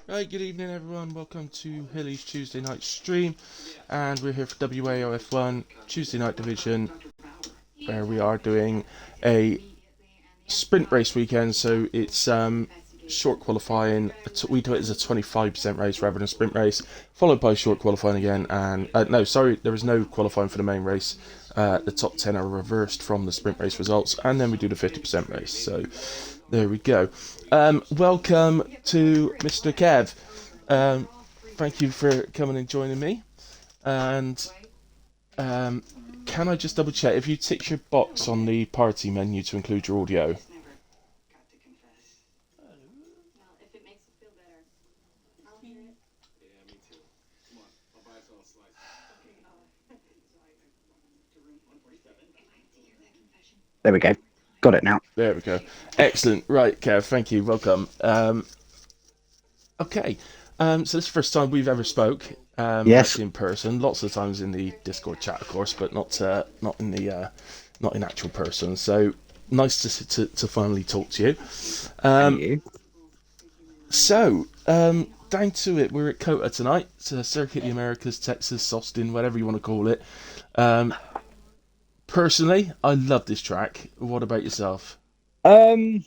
Right, good evening everyone. Welcome to Hilly's Tuesday night stream, and we're here for WAOF1 Tuesday night division, where we are doing a sprint race weekend. So it's short qualifying. We do it as a 25% race rather than a sprint race, followed by short qualifying again. And no, sorry, there is no qualifying for the main race. The top 10 are reversed from the sprint race results, and then we do the 50% race. So there we go. Welcome to Mr. Kev. Um, Thank you for coming and joining me. And um, can I just double check if you tick your box on the party menu to include your audio? There we go. Got it now. There we go. Excellent. Right, Kev. Thank you. Welcome. Okay. So this is the first time we've ever spoke Yes. actually in person. Lots of times in the Discord chat, of course, but not in the not in actual person. So nice to finally talk to you. And Um, you? Down to it, we're at COTA tonight. It's Circuit of the Americas, Texas, Austin, whatever you want to call it. Um, Personally, I love this track. What about yourself? Um.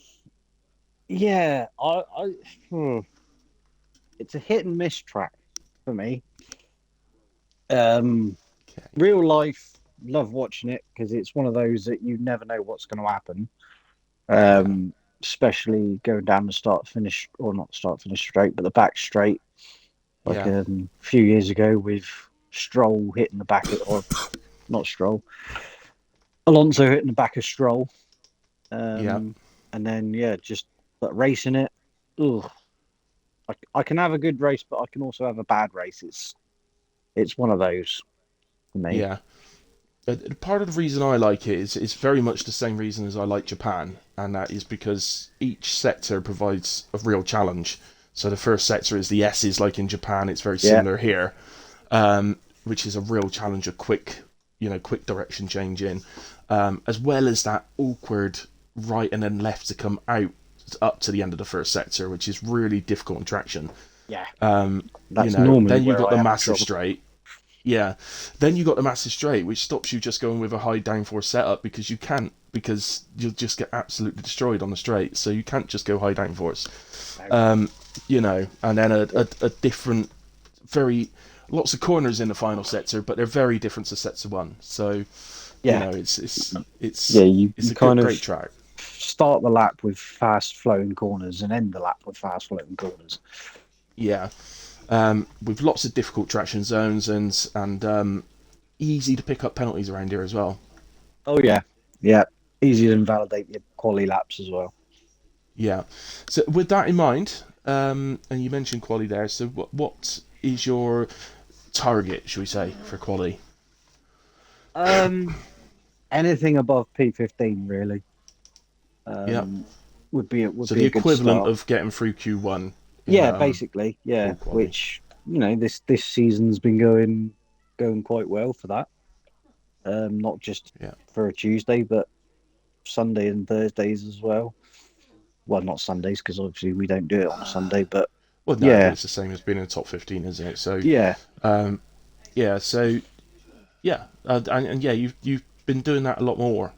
Yeah. Hmm. It's a hit and miss track for me. Um. Okay. Real life, love watching it because it's one of those that you never know what's going to happen. Yeah. Especially going down the start finish, or not start finish straight, but the back straight. Like Yeah. a few years ago with Stroll hitting the back of, or not Stroll, Alonso hitting the back of Stroll. Yeah. Um. And then yeah, just but racing it. Ugh, I can have a good race, but I can also have a bad race. It's one of those for me. Yeah. Part of the reason I like it is very much the same reason as I like Japan, and that is because each sector provides a real challenge. So the first sector is the S's, like in Japan. It's very Yeah, similar here, which is a real challenge, a quick direction change in, as well as that awkward right and then left to come out up to the end of the first sector, which is really difficult in traction. yeah. You That's know, normally then you've where got I the have my massive trouble. straight. Yeah, then you got the massive straight, which stops you just going with a high downforce setup because you can't, because you'll just get absolutely destroyed on the straight. So you can't just go high downforce. No. And then a different, very lots of corners in the final sector, but they're very different to sector one. So Yeah, yeah. it's You a kind of great track. start the lap with fast flowing corners and end the lap with fast flowing corners. Yeah, with lots of difficult traction zones and easy to pick up penalties around here as well. Oh yeah, yeah. Easy to invalidate your quali laps as well. Yeah. So with that in mind, and you mentioned quality there. So what is your target, should we say, for quality? Um, Anything above P15 really. Yeah. Um, would So be the a good equivalent start. of getting through Q1 in Yeah, basically, yeah. full quality. Which this season's been going quite well for that. Not just Yeah. for a Tuesday, but Sunday and Thursdays as well. Well, not Sundays because obviously we don't do it on a Sunday, but Well, no, but yeah, it's the same as being in the top 15, isn't it? So, yeah. um, yeah. So, yeah, and yeah, you've been doing that a lot more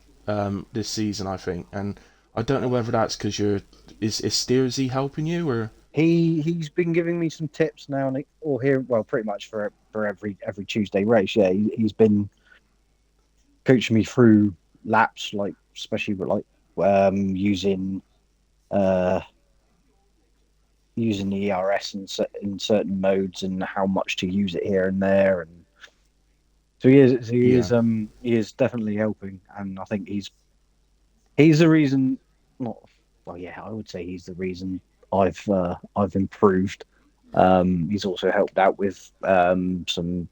this season, I think. And I don't know whether that's because is Steersy helping you or He's been giving me some tips now, and or here, well, pretty much for every Tuesday race. Yeah, he's been coaching me through laps, like especially with like using uh using the ERS in certain modes and how much to use it here and there, and yeah, he is definitely helping, and I think he's the reason. Not well, yeah, I would say he's the reason I've improved. He's also helped out with some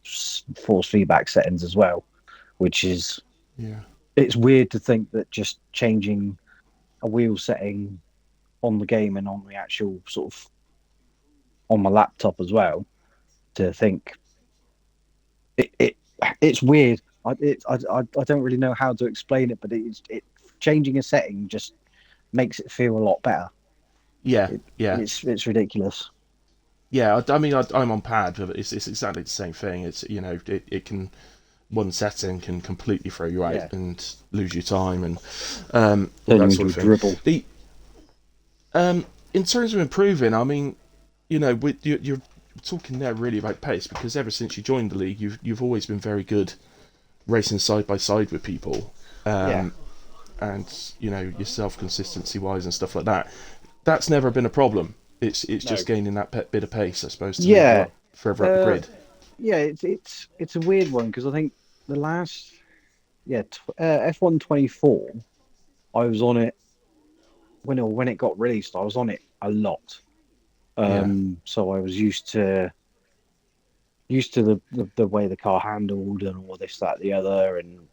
force feedback settings as well, which is yeah, it's weird to think that just changing a wheel setting on the game and on the actual sort of on my laptop as well to think it it's weird. I don't really know how to explain it, but it changing a setting just makes it feel a lot better. yeah, It, yeah. it's ridiculous. Yeah, I'm on pad, but it's exactly the same thing. It's it can one setting can completely throw you out Yeah, and lose your time and all turn you that into sort a of thing. dribble. The In terms of improving, you're talking there really about pace because ever since you joined the league, you've always been very good racing side by side with people, Yeah, and yourself consistency wise and stuff like that. That's never been a problem. It's no, just gaining that bit of pace, I suppose, to move you yeah, up further up the uh, grid. yeah. It's a weird one because I think the last F1 24, I was on it when it got released. I was on it a lot. Yeah, So I was used to the way the car handled and all this, that, the other, and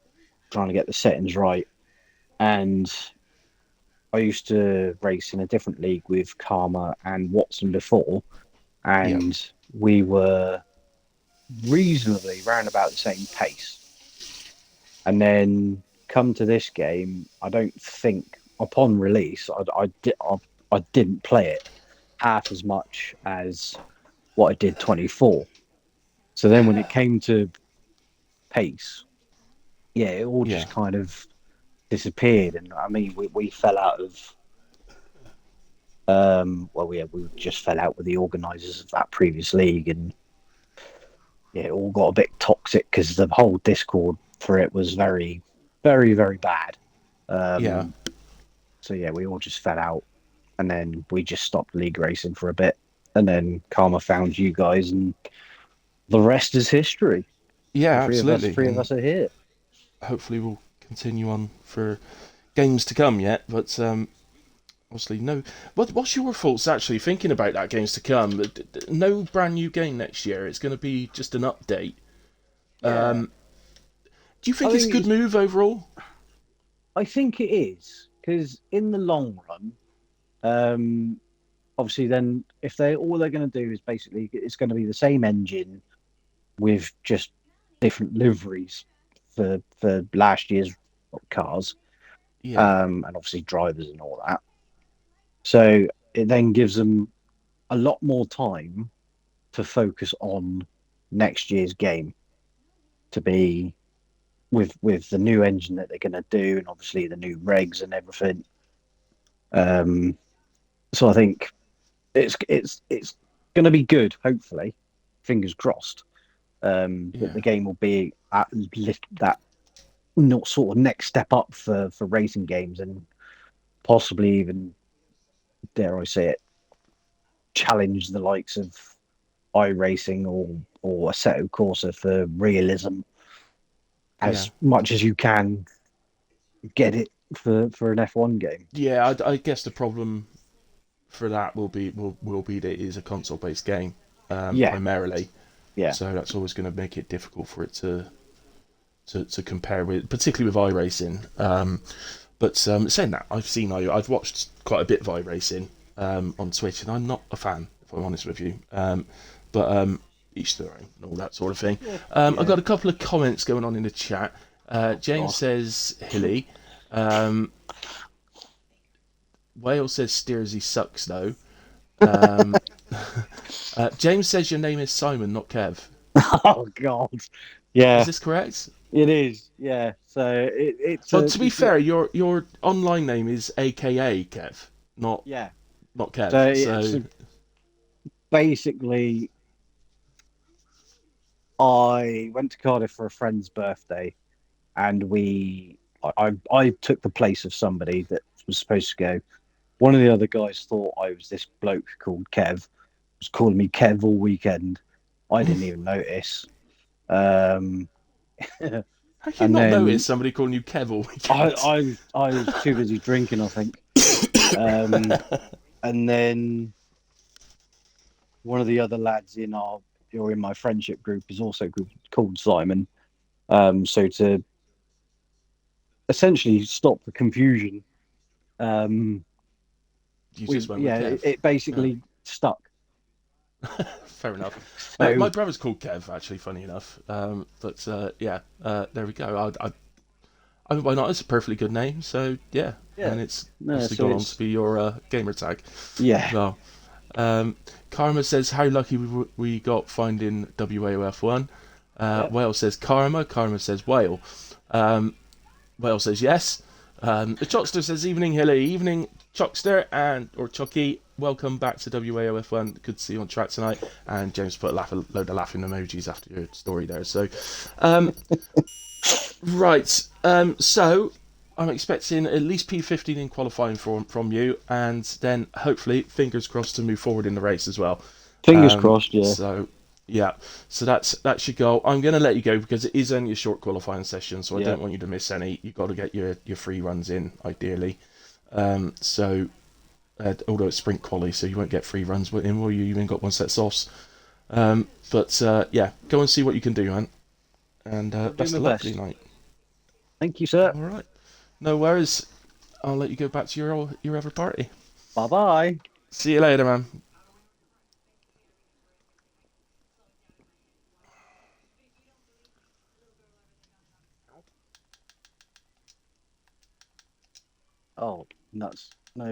trying to get the settings right. And I used to race in a different league with Karma and Watson before, yeah, and we were reasonably round about the same pace. And then come to this game, I don't think upon release I didn't play it half as much as what I did 24. So then when it came to pace, yeah, it all yeah, just kind of disappeared. And I mean, we fell out of we just fell out with the organisers of that previous league, and yeah, it all got a bit toxic because the whole Discord for it was very, very, very bad. yeah. Um, so yeah, we all just fell out, and then we just stopped league racing for a bit, and then Karma found you guys, and the rest is history. Yeah, The absolutely, three of and us are here. hopefully we'll continue on for games to come yet. But obviously, no. What's your thoughts actually thinking about that games to come? No brand new game next year. It's going to be just an update. Yeah, Do you I think it's a think good it's. move overall? I think it is because in the long run, um, obviously, then if they all they're going to do is basically it's going to be the same engine with just different liveries for last year's cars, Yeah, and obviously drivers and all that. So it then gives them a lot more time to focus on next year's game to be with the new engine that they're going to do, and obviously the new regs and everything. Um, so I think it's going to be good. Hopefully, fingers crossed. That yeah, the game will be at that not sort of next step up for racing games, and possibly even, dare I say it, challenge the likes of iRacing or Assetto Corsa for realism yeah, as much as you can get it for an F1 game. yeah. I guess the problem for that will be that it is a console based game Yeah, primarily. yeah, So that's always going to make it difficult for it to compare with, particularly with iRacing. But saying that, I've watched quite a bit of iRacing on Twitch, and I'm not a fan, if I'm honest with you. But each their own, and all that sort of thing. yeah, I've yeah. got a couple of comments going on in the chat. Oh James God. says Hilly. Um, Wales says Steersy sucks though. Um, James says your name is Simon, not Kev. Oh God. Is Yeah, this correct? it is. Yeah. So Well, to be fair, your online name is AKA Kev, not yeah. not Kev. So it's So basically I went to Cardiff for a friend's birthday, and I took the place of somebody that was supposed to go. One of the other guys thought I was this bloke called Kev, was calling me Kev all weekend. I didn't even notice. Um, how can you and not then notice somebody calling you Kev all I, weekend? I I was too busy drinking, I think. Um, and then one of the other lads in our or in my friendship group is also called Simon. So to essentially stop the confusion, um, You just went with yeah, Kev. it Yeah, basically stuck. fair enough. My So brother's called Kev, actually, funny enough. But yeah, there we go. I mean, why not? It's a perfectly good name. So yeah, yeah, and it's no, obviously so gone on to it's be your gamer tag yeah, as well. Karma says, how lucky we got finding WAOF1. Yep. Whale says Karma. Karma says Whale. Whale says yes. The Chockster says, evening Hilly. Evening Chockster or Chucky. Welcome back to WAOF1. Good to see you on track tonight. And James put a load of laughing emojis after your story there. So, right. So I'm expecting at least P15 in qualifying from you, and then hopefully, fingers crossed, to move forward in the race as well. Fingers crossed, yeah. So yeah, so that should go. I'm going to let you go because it is only a short qualifying session, so I don't want you to miss any. You've got to get your free runs in, ideally. So although it's sprint quali, so you won't get free runs in, will you? You even got one set of softs. But yeah, go and see what you can do, man. And best of luck tonight. Thank you, sir. All right. No worries. I'll let you go back to your other party. Bye-bye. See you later, man. Oh, nuts. No.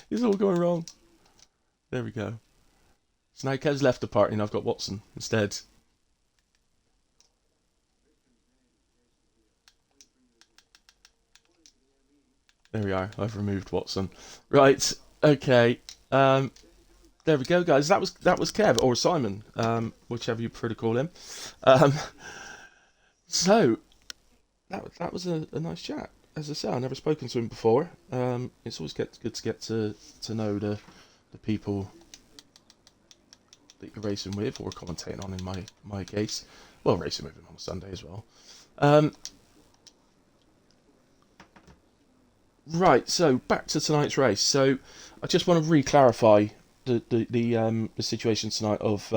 It's all going wrong. There we go. So now Kev's left the party and I've got Watson instead. There we are. I've removed Watson. Right. Okay. There we go, guys. That was Kev or Simon, whichever you prefer to call him. So that was a nice chat. As I say, I've never spoken to him before. It's always good to get to know the people that you're racing with or commentating on. In my case, well, racing with him on a Sunday as well. Right, so back to tonight's race. So I just want to re-clarify the situation tonight of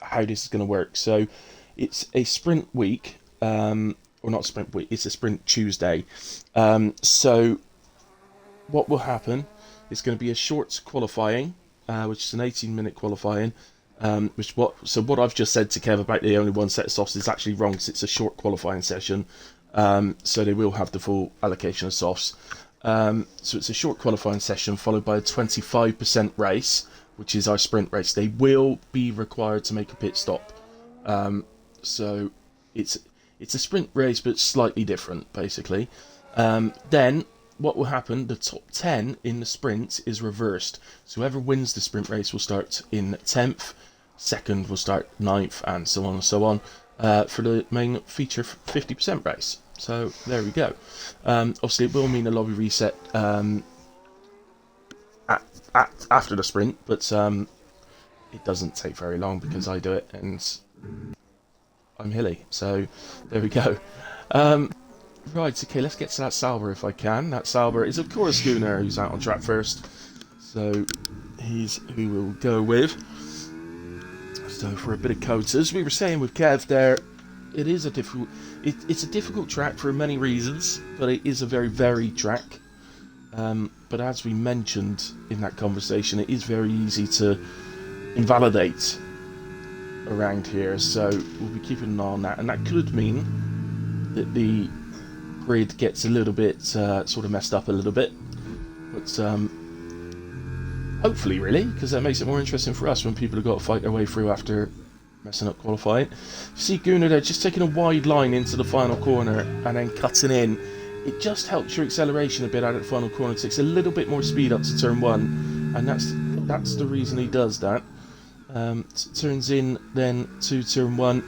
how this is going to work. So it's a sprint week, or not sprint week. It's a sprint Tuesday. So what will happen? It's going to be a short qualifying, which is an 18-minute qualifying. So what I've just said to Kev about the only one set of softs is actually wrong, because it's a short qualifying session. So they will have the full allocation of softs. So it's a short qualifying session followed by a 25% race, which is our sprint race. They will be required to make a pit stop. So it's a sprint race, but slightly different, basically. Then what will happen, the top 10 in the sprint is reversed. So whoever wins the sprint race will start in 10th, second will start 9th, and so on and so on, for the main feature 50% race. So there we go. Obviously, it will mean a lobby reset after the sprint, but it doesn't take very long because I do it and I'm hilly. So there we go. Right, okay, let's get to that Sauber if I can. That Sauber is, of course, Gunnar, who's out on track first. So he's who we'll go with. So for a bit of COTAs, we were saying with Kev there, it is a difficult. It's a difficult track for many reasons, but it is a very varied track. But as we mentioned in that conversation, it is very easy to invalidate around here. So we'll be keeping an eye on that, and that could mean that the grid gets a little bit sort of messed up a little bit. But hopefully, really, because that makes it more interesting for us when people have got to fight their way through after messing up qualifying. You see Gunnar there just taking a wide line into the final corner and then cutting in. It just helps your acceleration a bit out at the final corner. It takes a little bit more speed up to turn 1, and that's the reason he does that. Turns in then to turn 1.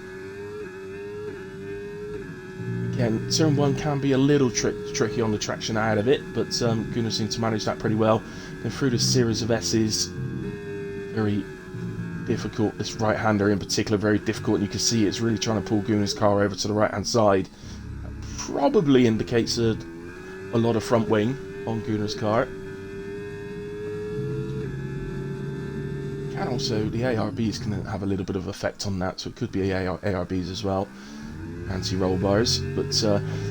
Again, turn 1 can be a little tricky on the traction out of it, but Gunnar seems to manage that pretty well. Then through this series of S's, very difficult. This right-hander in particular, very difficult, and you can see it's really trying to pull Gunnar's car over to the right-hand side. That probably indicates a lot of front wing on Gunnar's car. And also the ARBs can have a little bit of effect on that, so it could be ARBs as well. Anti-roll bars, but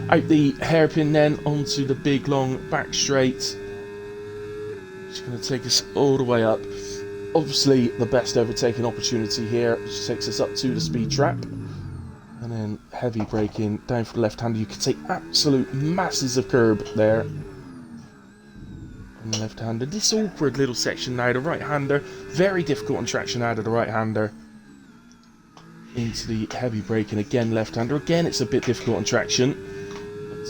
out the hairpin then onto the big long back straight. It's going to take us all the way up. Obviously the best overtaking opportunity here, which takes us up to the speed trap, and then heavy braking down for the left hander. You can take absolute masses of curb there, and Left-hander. This awkward little section now, the right-hander. Very difficult on traction out of the right-hander. Into the heavy braking, again left-hander. Again, it's a bit difficult on traction.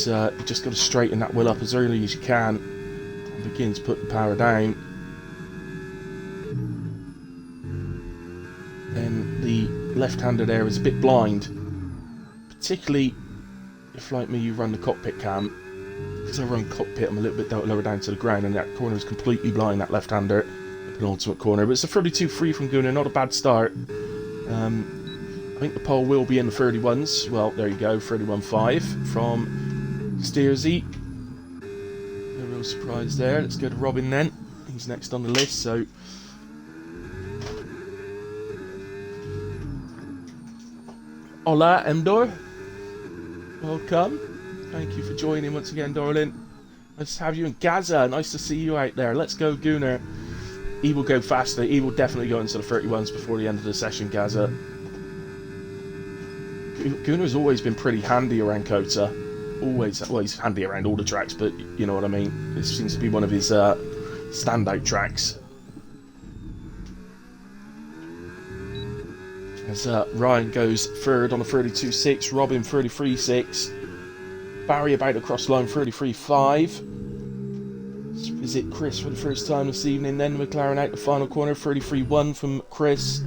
But you just got to straighten that wheel up as early as you can. And begin to put the power down. Then the left-hander there is a bit blind. Particularly if, like me, you run the cockpit cam. Because I run cockpit, I'm a little bit lower down to the ground, and that corner is completely blind, that left-hander. The penultimate corner. But it's a 32.3 from Gunnar, not a bad start. I think the pole will be in the 31s. Well, there you go, 31.5 from Steersy. No real surprise there. Let's go to Robin then. He's next on the list, so... Hola, Emdor. Welcome. Thank you for joining once again, darling. Nice to have you in Gaza. Nice to see you out there. Let's go, Gunnar. He will go faster. He will definitely go into the 31s before the end of the session, Gaza. Gunnar's always been pretty handy around COTA. Always, well, he's handy around all the tracks, but you know what I mean. This seems to be one of his standout tracks. As Ryan goes third on a 32.6, Robin 33.6, Barry about across line 33.5. Let's visit Chris for the first time this evening. Then McLaren out the final corner, 33.1 from Chris.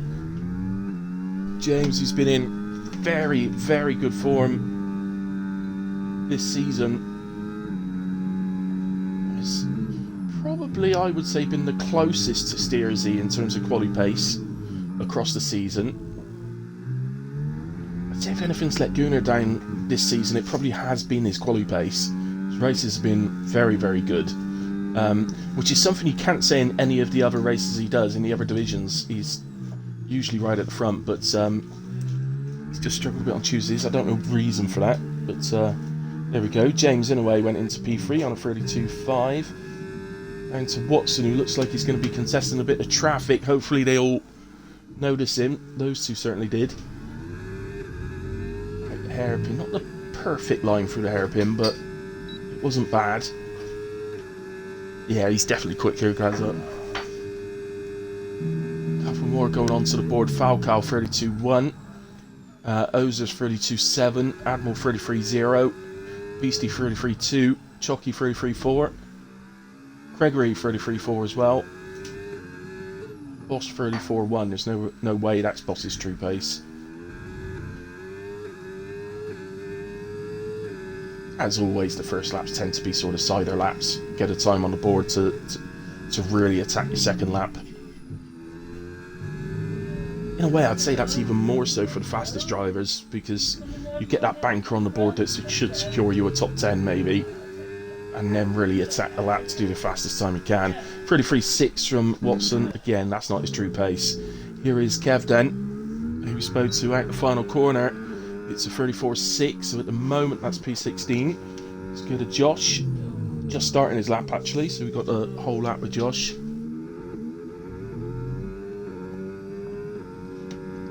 James, who's been in very, very good form this season, has probably, I would say, been the closest to Steersy in terms of quali pace across the season. I'd say if anything's let Gunnar down this season, it probably has been his quali pace. His races have been very, very good, which is something you can't say in any of the other races he does in the other divisions. He's usually right at the front, but he's just struggled a bit on Tuesdays. I don't know the reason for that, but there we go. James Inouye went into P3 on a 32.5. Down to Watson, who looks like he's going to be contesting a bit of traffic. Hopefully they all notice him. Those two certainly did. Right, the hairpin. Not the perfect line through the hairpin, but it wasn't bad. Yeah, he's definitely quick here, guys. Couple more going on to the board. Falcao 32.1. Ozers 32.7, Admiral 33.0, Beastie 33.2, Chocky 33.4, Gregory 33.4 as well, Boss 34.1. There's no way that's Boss's true pace. As always, the first laps tend to be sort of cider laps. Get a time on the board to really attack your second lap. In a way, I'd say that's even more so for the fastest drivers, because you get that banker on the board that should secure you a top 10 maybe, and then really attack the lap to do the fastest time you can. 33.6 from Watson. Again, that's not his true pace. Here is Kev then, who we spoke to out the final corner. It's a 34.6, so at the moment that's P16. Let's go to Josh. Just starting his lap actually, so we've got the whole lap with Josh.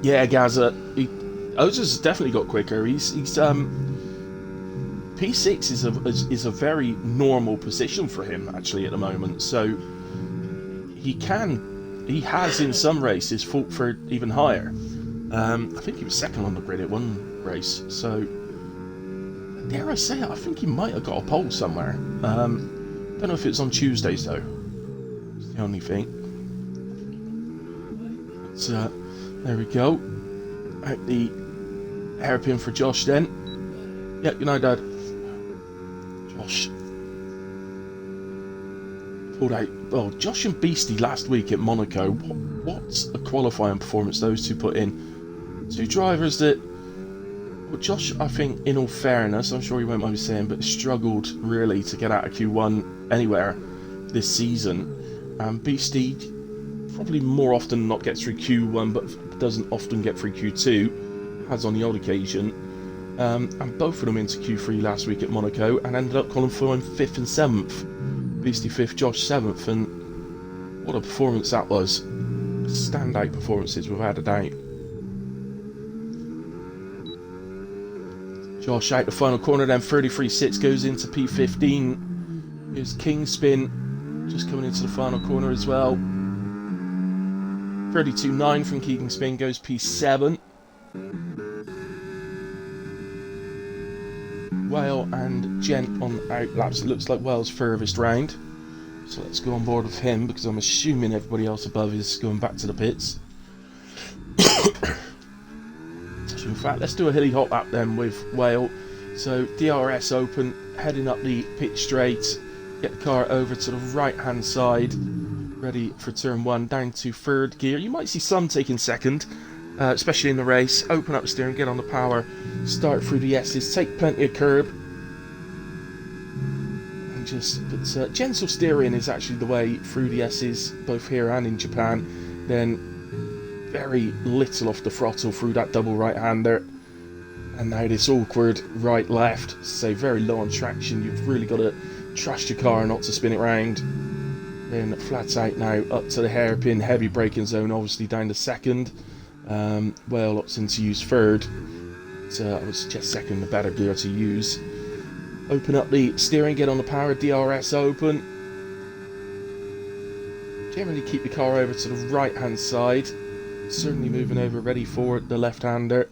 Yeah, Gaza. Ozers has definitely got quicker. He's P6 is a very normal position for him actually at the moment. So he has in some races fought for even higher. I think he was second on the grid at one race. So dare I say it, I think he might have got a pole somewhere. Don't know if it was on Tuesdays though. It's the only thing. So. There we go. Out the hairpin for Josh then. Yeah, good night, Dad. Josh. Pulled out. Oh, Josh and Beastie last week at Monaco. What a qualifying performance those two put in. Two drivers that... Well, Josh, I think, in all fairness, I'm sure he won't mind me saying, but struggled really to get out of Q1 anywhere this season. Beastie probably more often not gets through Q1, but doesn't often get through Q2, has on the odd occasion. And both of them into Q3 last week at Monaco, and ended up qualifying 5th and 7th. Beastie 5th, Josh 7th, and what a performance that was. Standout performances without a doubt. Josh out the final corner then, 33.6 goes into P15. Here's Kingspin. just coming into the final corner as well. 32.9 from keeping spin goes P7. Whale and Gent on outlaps. It looks like Whale's furthest round. So let's go on board with him, because I'm assuming everybody else above is going back to the pits. So in fact, let's do a hilly hot lap then with Whale. So DRS open, heading up the pit straight. Get the car over to the right hand side. Ready for turn 1, down to 3rd gear. You might see some taking 2nd, especially in the race. Open up the steering, get on the power, start through the S's, take plenty of curb. And but gentle steering is actually the way through the S's, both here and in Japan. Then very little off the throttle through that double right-hander. And now this awkward right-left, so very low on traction. You've really got to trust your car not to spin it round. Then flat out now, up to the hairpin, heavy braking zone, obviously down to 2nd. Whale opts in to use 3rd. So I would suggest 2nd the better gear to use. Open up the steering, get on the power, DRS open. Generally keep the car over to the right hand side. Certainly moving over, ready for the left-hander.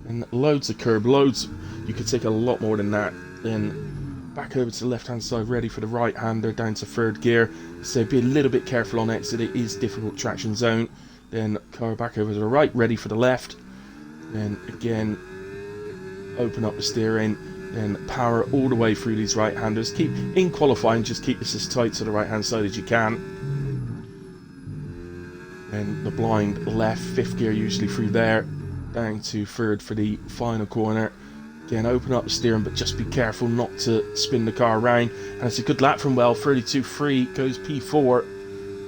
And loads of curb, loads. You could take a lot more than that. Then back over to the left-hand side, ready for the right-hander, down to 3rd gear. So be a little bit careful on exit, it is difficult traction zone. Then car back over to the right, ready for the left. Then again, open up the steering. Then power all the way through these right-handers. Keep, in qualifying, just keep this as tight to the right-hand side as you can. Then the blind left, 5th gear usually through there. Down to 3rd for the final corner. Again, open up the steering, but just be careful not to spin the car around. And it's a good lap from Well. 32.3 goes P4.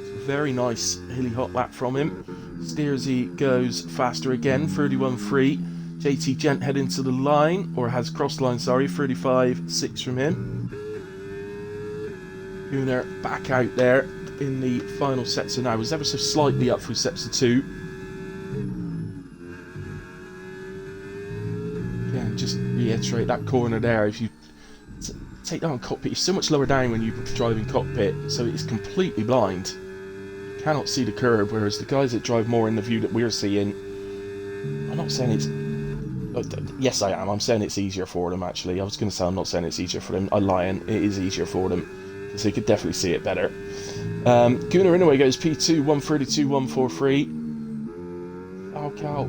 It's a very nice hilly hot lap from him. Steersy goes faster again. 31.3. JT Gent heading to the line, or has crossed line, sorry. 35.6 from him. Gunnar back out there in the final set. So now was ever so slightly up through sets of 2. Just reiterate that corner there. If you take that on cockpit, you're so much lower down when you drive in cockpit, so it's completely blind. You cannot see the curb, whereas the guys that drive more in the view that we're seeing, I'm not saying it's... yes, I am. I'm saying it's easier for them, actually. I was going to say I'm not saying it's easier for them. I'm lying. It is easier for them, so you could definitely see it better. Gunnar anyway goes P2, 132, 143. Falcao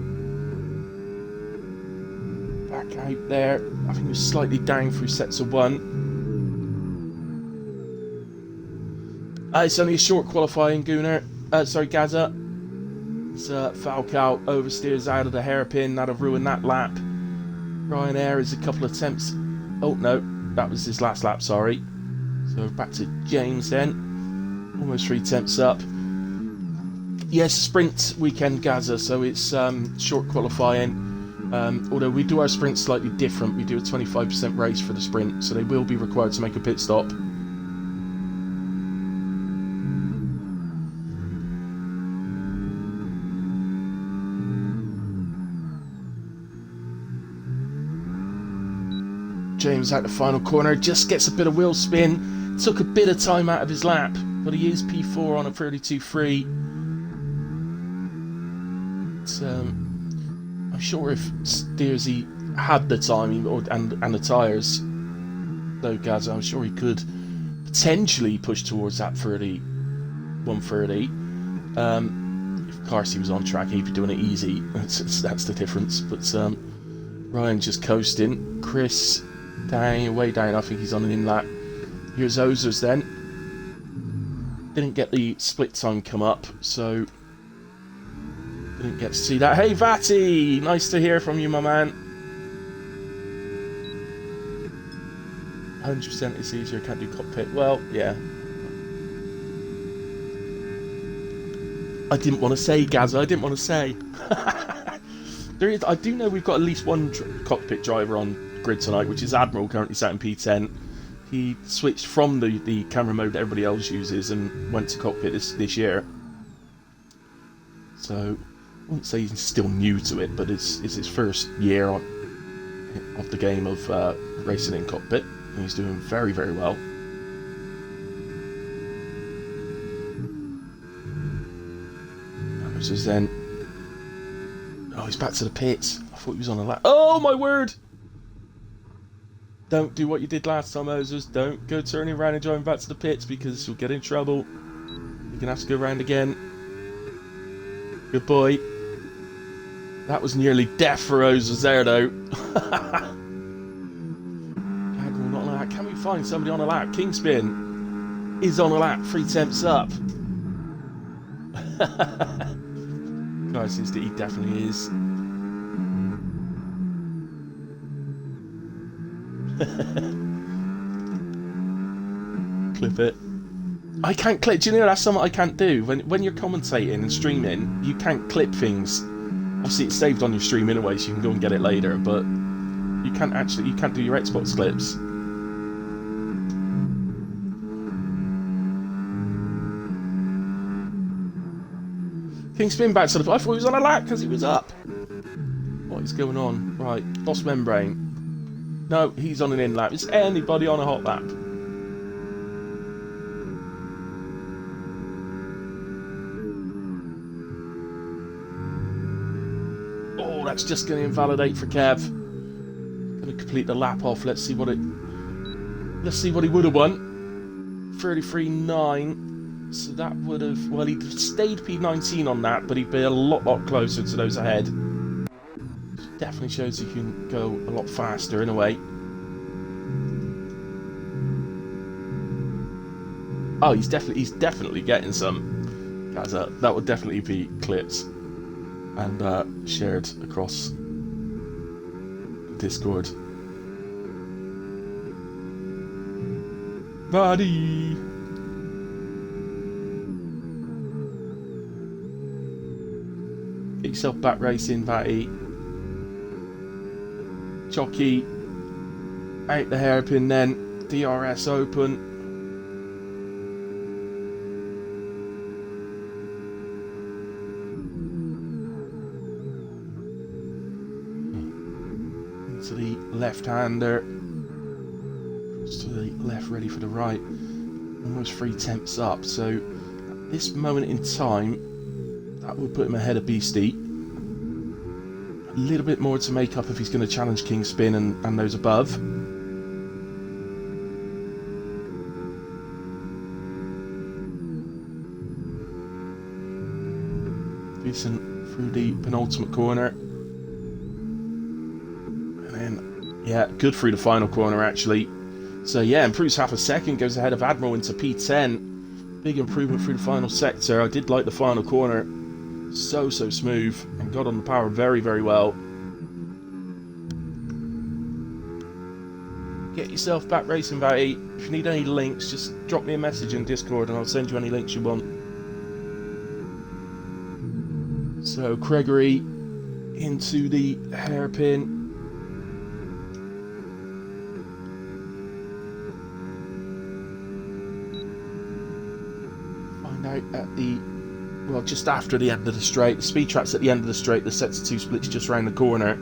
back out there. I think he was slightly down through sets of 1. It's only a short qualifying, Gunnar. Gaza. It's Falcao oversteers out of the hairpin. That'll ruin that lap. Ryanair is a couple of attempts. Oh no, that was his last lap, sorry. So back to James then. Almost 3 attempts up. Yes, sprint weekend, Gaza, so it's short qualifying. Although we do our sprint slightly different. We do a 25% race for the sprint, so they will be required to make a pit stop. James out the final corner, just gets a bit of wheel spin. Took a bit of time out of his lap, but he is P4 on a 32.3. I'm sure if Steersy had the time and the tyres, though, Gaz, I'm sure he could potentially push towards that 130. If Carsey was on track, he'd be doing it easy. That's the difference. But Ryan just coasting. Chris down, way down. I think he's on an in lap. Here's Ozers then. Didn't get the split time come up, so didn't get to see that. Hey Vati, nice to hear from you, my man. 100% it's easier, can't do cockpit. Well, yeah. I didn't want to say, Gazza, I didn't want to say. I do know we've got at least one cockpit driver on grid tonight, which is Admiral, currently sat in P10. He switched from the camera mode that everybody else uses and went to cockpit this year. So I wouldn't say he's still new to it, but it's his first year of the game of racing in cockpit, and he's doing very, very well. Moses then. Oh, he's back to the pits. I thought he was on a lap. Oh, my word! Don't do what you did last time, Moses. Don't go turning around and driving back to the pits because you'll get in trouble. You're going to have to go around again. Good boy. That was nearly death for Moses there, though. Admiral not on a lap. Can we find somebody on a lap? Kingspin is on a lap. 3 tenths up. Guys, he definitely is. Clip it. I can't clip. Do you know that's something I can't do? When you're commentating and streaming, you can't clip things. Obviously, it's saved on your stream anyway, so you can go and get it later. But you can't do your Xbox clips. Kingspin back to the. I thought he was on a lap because he was up. What is going on? Right, lost membrane. No, he's on an in lap. Is anybody on a hot lap? Oh, that's just going to invalidate for Kev. Going to complete the lap off. Let's see what he would have won. 33.9. So that would have. Well, he'd stayed P19 on that, but he'd be a lot closer to those ahead. Definitely shows he can go a lot faster in a way. Oh, he's definitely getting some. That would definitely be clipped and shared across Discord. Buddy. Get yourself back racing, Batty. Jockey out the hairpin then. DRS open. Into the left-hander. To the left, ready for the right. Almost 3 tenths up. So at this moment in time, that would put him ahead of Beastie. A little bit more to make up if he's going to challenge Kingspin and those above. Decent through the penultimate corner. And then, yeah, good through the final corner actually. So yeah, improves half a second, goes ahead of Admiral into P10. Big improvement through the final sector. I did like the final corner. So smooth and got on the power very well. Get yourself back racing, Batty. If you need any links, just drop me a message in Discord and I'll send you any links you want. So Gregory into the hairpin. Find out at the just after the end of the straight. The speed trap's at the end of the straight. The sector 2 splits just round the corner.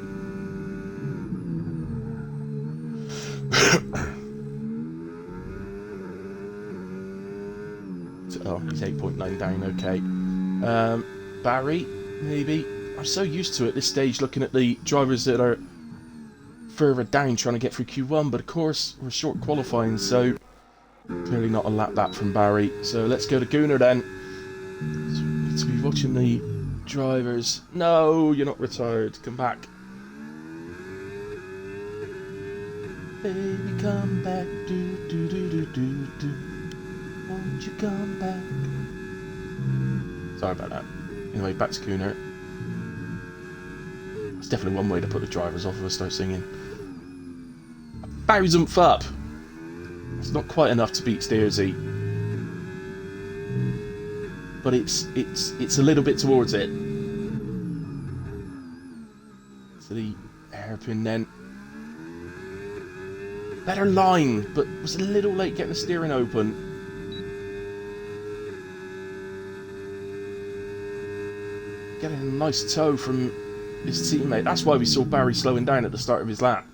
Oh, he's 8.9 down, okay. Barry, maybe. I'm so used to it at this stage looking at the drivers that are further down trying to get through Q1, but of course we're short qualifying, so clearly not a lap back from Barry. So let's go to Gunnar then. To be watching the drivers. No, you're not retired. Come back. Baby, come back. Do. Won't you come back? Sorry about that. Anyway, back to Gunnar. It's definitely one way to put the drivers off if I start singing. Barry's oomph up. It's not quite enough to beat Steersy. But it's a little bit towards it. So the hairpin then. Better line, but was a little late getting the steering open. Getting a nice toe from his teammate. That's why we saw Barry slowing down at the start of his lap.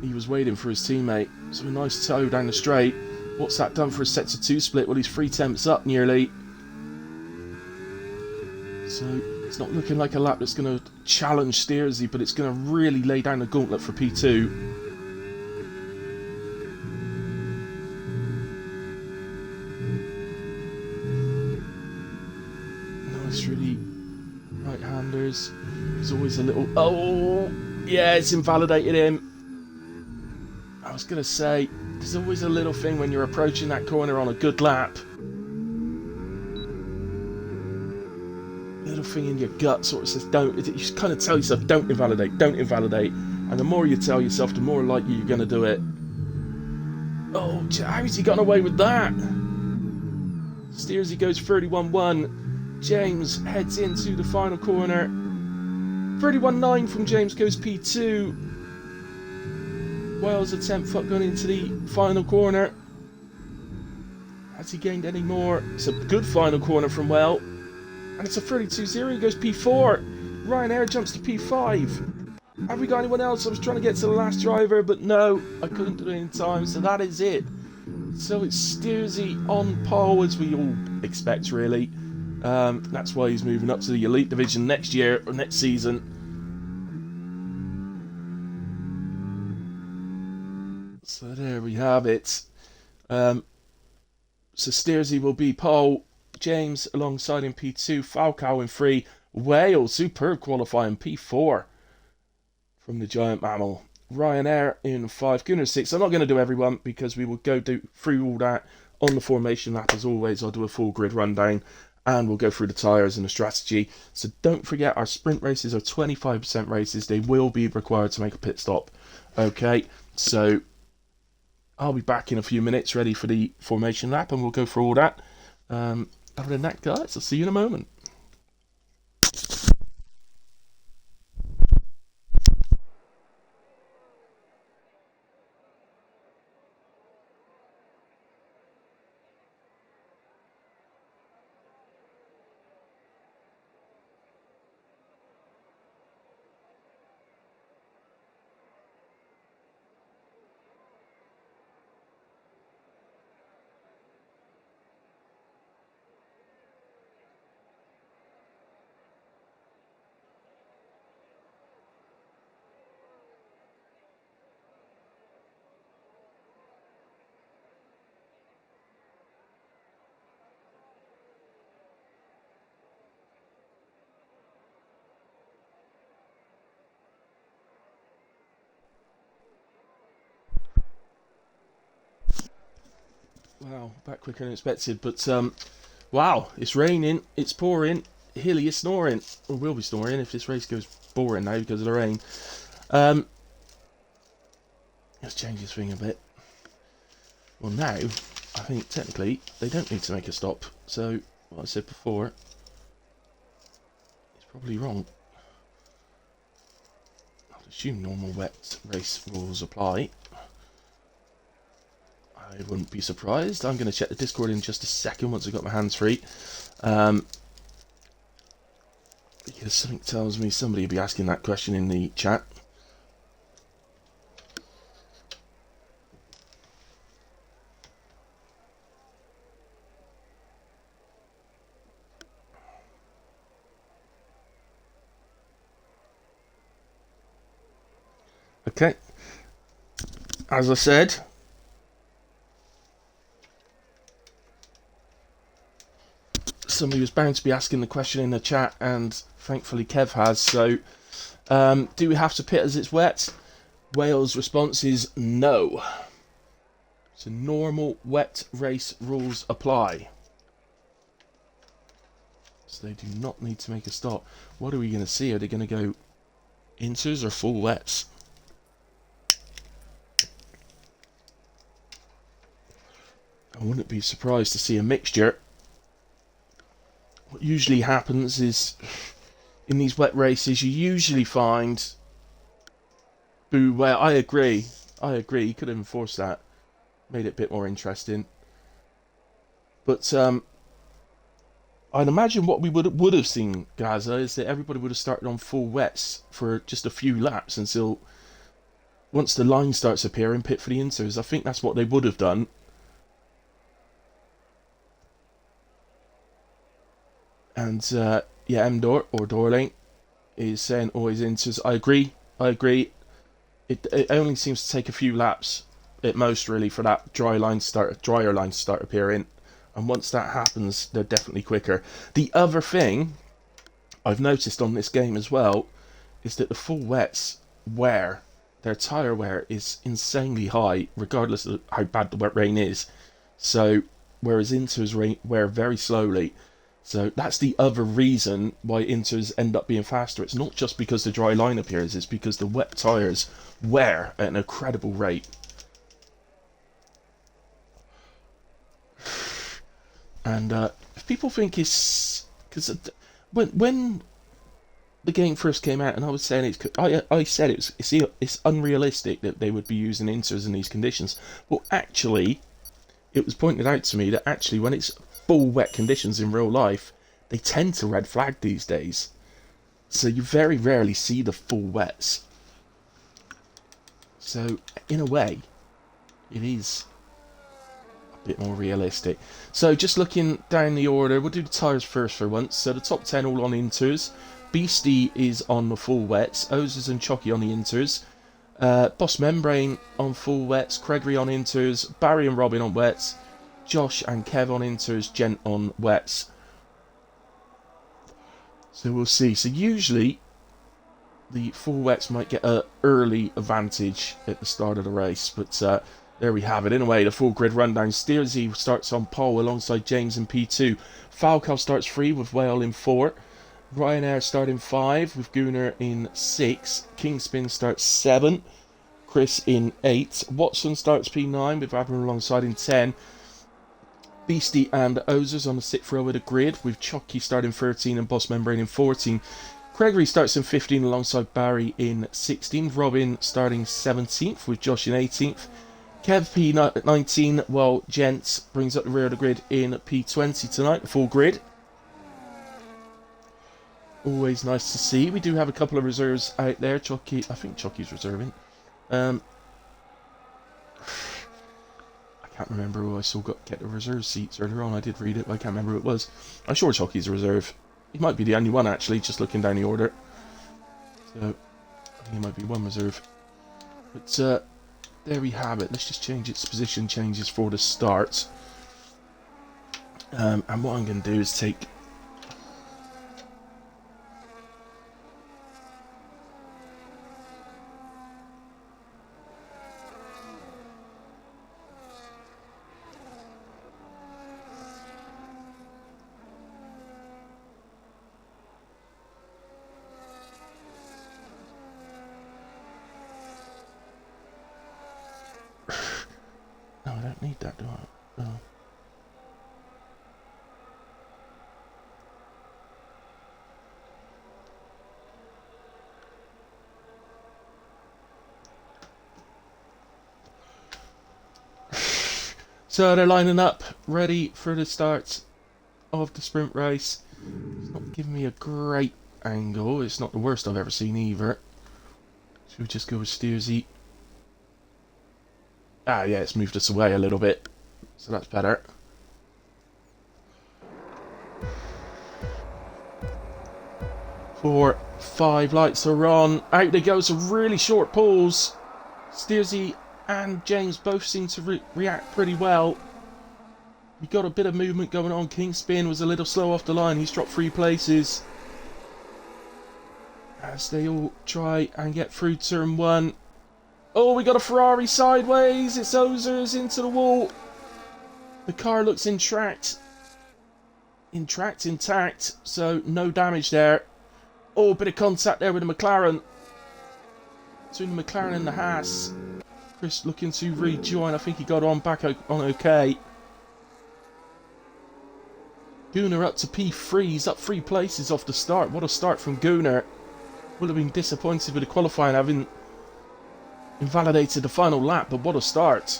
He was waiting for his teammate. So a nice toe down the straight. What's that done for his sector 2 split? Well, he's 3 tenths up nearly. So it's not looking like a lap that's going to challenge Steersy, but it's going to really lay down the gauntlet for P2. Nice, really right-handers. There's always a little... Oh, yeah, it's invalidated him. I was going to say, there's always a little thing when you're approaching that corner on a good lap. Little thing in your gut sort of says, don't. You just kind of tell yourself, don't invalidate, don't invalidate. And the more you tell yourself, the more likely you're going to do it. Oh, how's he gotten away with that? Steersy goes 31-1. James heads into the final corner. 31-9 from James goes P2. Wales attempt going into the final corner. Has he gained any more? It's a good final corner from Well. And it's a 32-0. He goes P4. Ryanair jumps to P5. Have we got anyone else? I was trying to get to the last driver, but no, I couldn't do it in time. So that is it. So it's Steersy on pole, as we all expect, really. That's why he's moving up to the Elite Division next year, or next season. So there we have it. So Steersy will be pole. James alongside in P2. Falcao in 3. Wales, superb qualifying, P4 from the Giant Mammal. Ryanair in 5. Gunnar 6. I'm not going to do everyone because we will go through all that on the formation lap as always. I'll do a full grid rundown and we'll go through the tyres and the strategy. So don't forget, our sprint races are 25% races. They will be required to make a pit stop. Okay, so I'll be back in a few minutes ready for the formation lap and we'll go through all that. Other than that, guys, I'll see you in a moment. Wow, back quicker than expected, but wow, it's raining, it's pouring, Hilly is snoring, or will be snoring if this race goes boring now because of the rain. Let's change this thing a bit. Well, now, I think technically they don't need to make a stop, so what I said before is probably wrong. I'll assume normal wet race rules apply. I wouldn't be surprised. I'm going to check the Discord in just a second once I've got my hands free. Because something tells me somebody will be asking that question in the chat. Okay. As I said, somebody was bound to be asking the question in the chat, and thankfully Kev has. So, do we have to pit as it's wet? Wales' response is no. So normal wet race rules apply. So they do not need to make a stop. What are we going to see? Are they going to go inters or full wets? I wouldn't be surprised to see a mixture. What usually happens is, in these wet races, you usually find... Well, I agree, you could have enforced that. Made it a bit more interesting. But, I'd imagine what we would have seen, Gaza, is that everybody would have started on full wets for just a few laps until... Once the line starts appearing, pit for the inters. I think that's what they would have done. And Yeah, Mdor or Dorling is saying always Inters. I agree. It only seems to take a few laps at most, really, for that drier line to start appearing. And once that happens, they're definitely quicker. The other thing I've noticed on this game as well is that the full wets wear, their tyre wear is insanely high, regardless of how bad the wet rain is. So, whereas Inters wear very slowly. So that's the other reason why Inters end up being faster. It's not just because the dry line appears, it's because the wet tyres wear at an incredible rate. And if people think it's... Because when the game first came out, and I was saying I said it's unrealistic that they would be using Inters in these conditions. Well, actually, it was pointed out to me that actually when it's full wet conditions in real life, they tend to red flag these days. So you very rarely see the full wets. So in a way, it is a bit more realistic. So just looking down the order, we'll do the tyres first for once. So the top 10 all on Inters. Beastie is on the full wets. Ozers and Chocky on the Inters. Boss Membrane on full wets. Gregory on Inters. Barry and Robin on wets. Josh and Kev on Inters. Gent on wets. So we'll see. So usually the full wets might get an early advantage at the start of the race, but there we have it. In a way, the full grid rundown. Steersy starts on pole alongside James in P2. Falco starts 3 with Whale in 4. Ryanair starting 5 with Gunnar in 6. Kingspin starts 7. Chris in 8. Watson starts P9 with Admiral alongside in 10. Beastie and Ozers on the 6th row of the grid with Chucky starting 13 and Boss Membrane in 14. Gregory starts in 15 alongside Barry in 16. Robin starting 17th with Josh in 18th. Kev P19 while Gents brings up the rear of the grid in P20 tonight, the full grid. Always nice to see. We do have a couple of reserves out there. Chucky, I think Chucky's reserving. I can't remember who I saw get the reserve seats earlier on. I did read it, but I can't remember who it was. I'm sure Chucky's a reserve. He might be the only one, actually, just looking down the order. So, I think he might be one reserve. But, there we have it. Let's just change its position changes for the start. And what I'm going to do is take... No, I don't need that, do I? No. So they're lining up, ready for the start of the sprint race. It's not giving me a great angle. It's not the worst I've ever seen either. Should we just go with Steersy? Ah, yeah, it's moved us away a little bit, so that's better. Four, 5 lights are on. Out they go, some really short pulls. Steersy and James both seem to react pretty well. We got a bit of movement going on. Kingspin was a little slow off the line. He's dropped 3 places. As they all try and get through turn 1. Oh, we got a Ferrari sideways. It's Ozers into the wall. The car looks intact. Intact. So no damage there. Oh, a bit of contact there with the McLaren. Between the McLaren and the Haas. Chris looking to rejoin. I think he got on back on okay. Gunnar up to P3. He's up 3 places off the start. What a start from Gunnar. Would have been disappointed with the qualifying having invalidated the final lap, but what a start.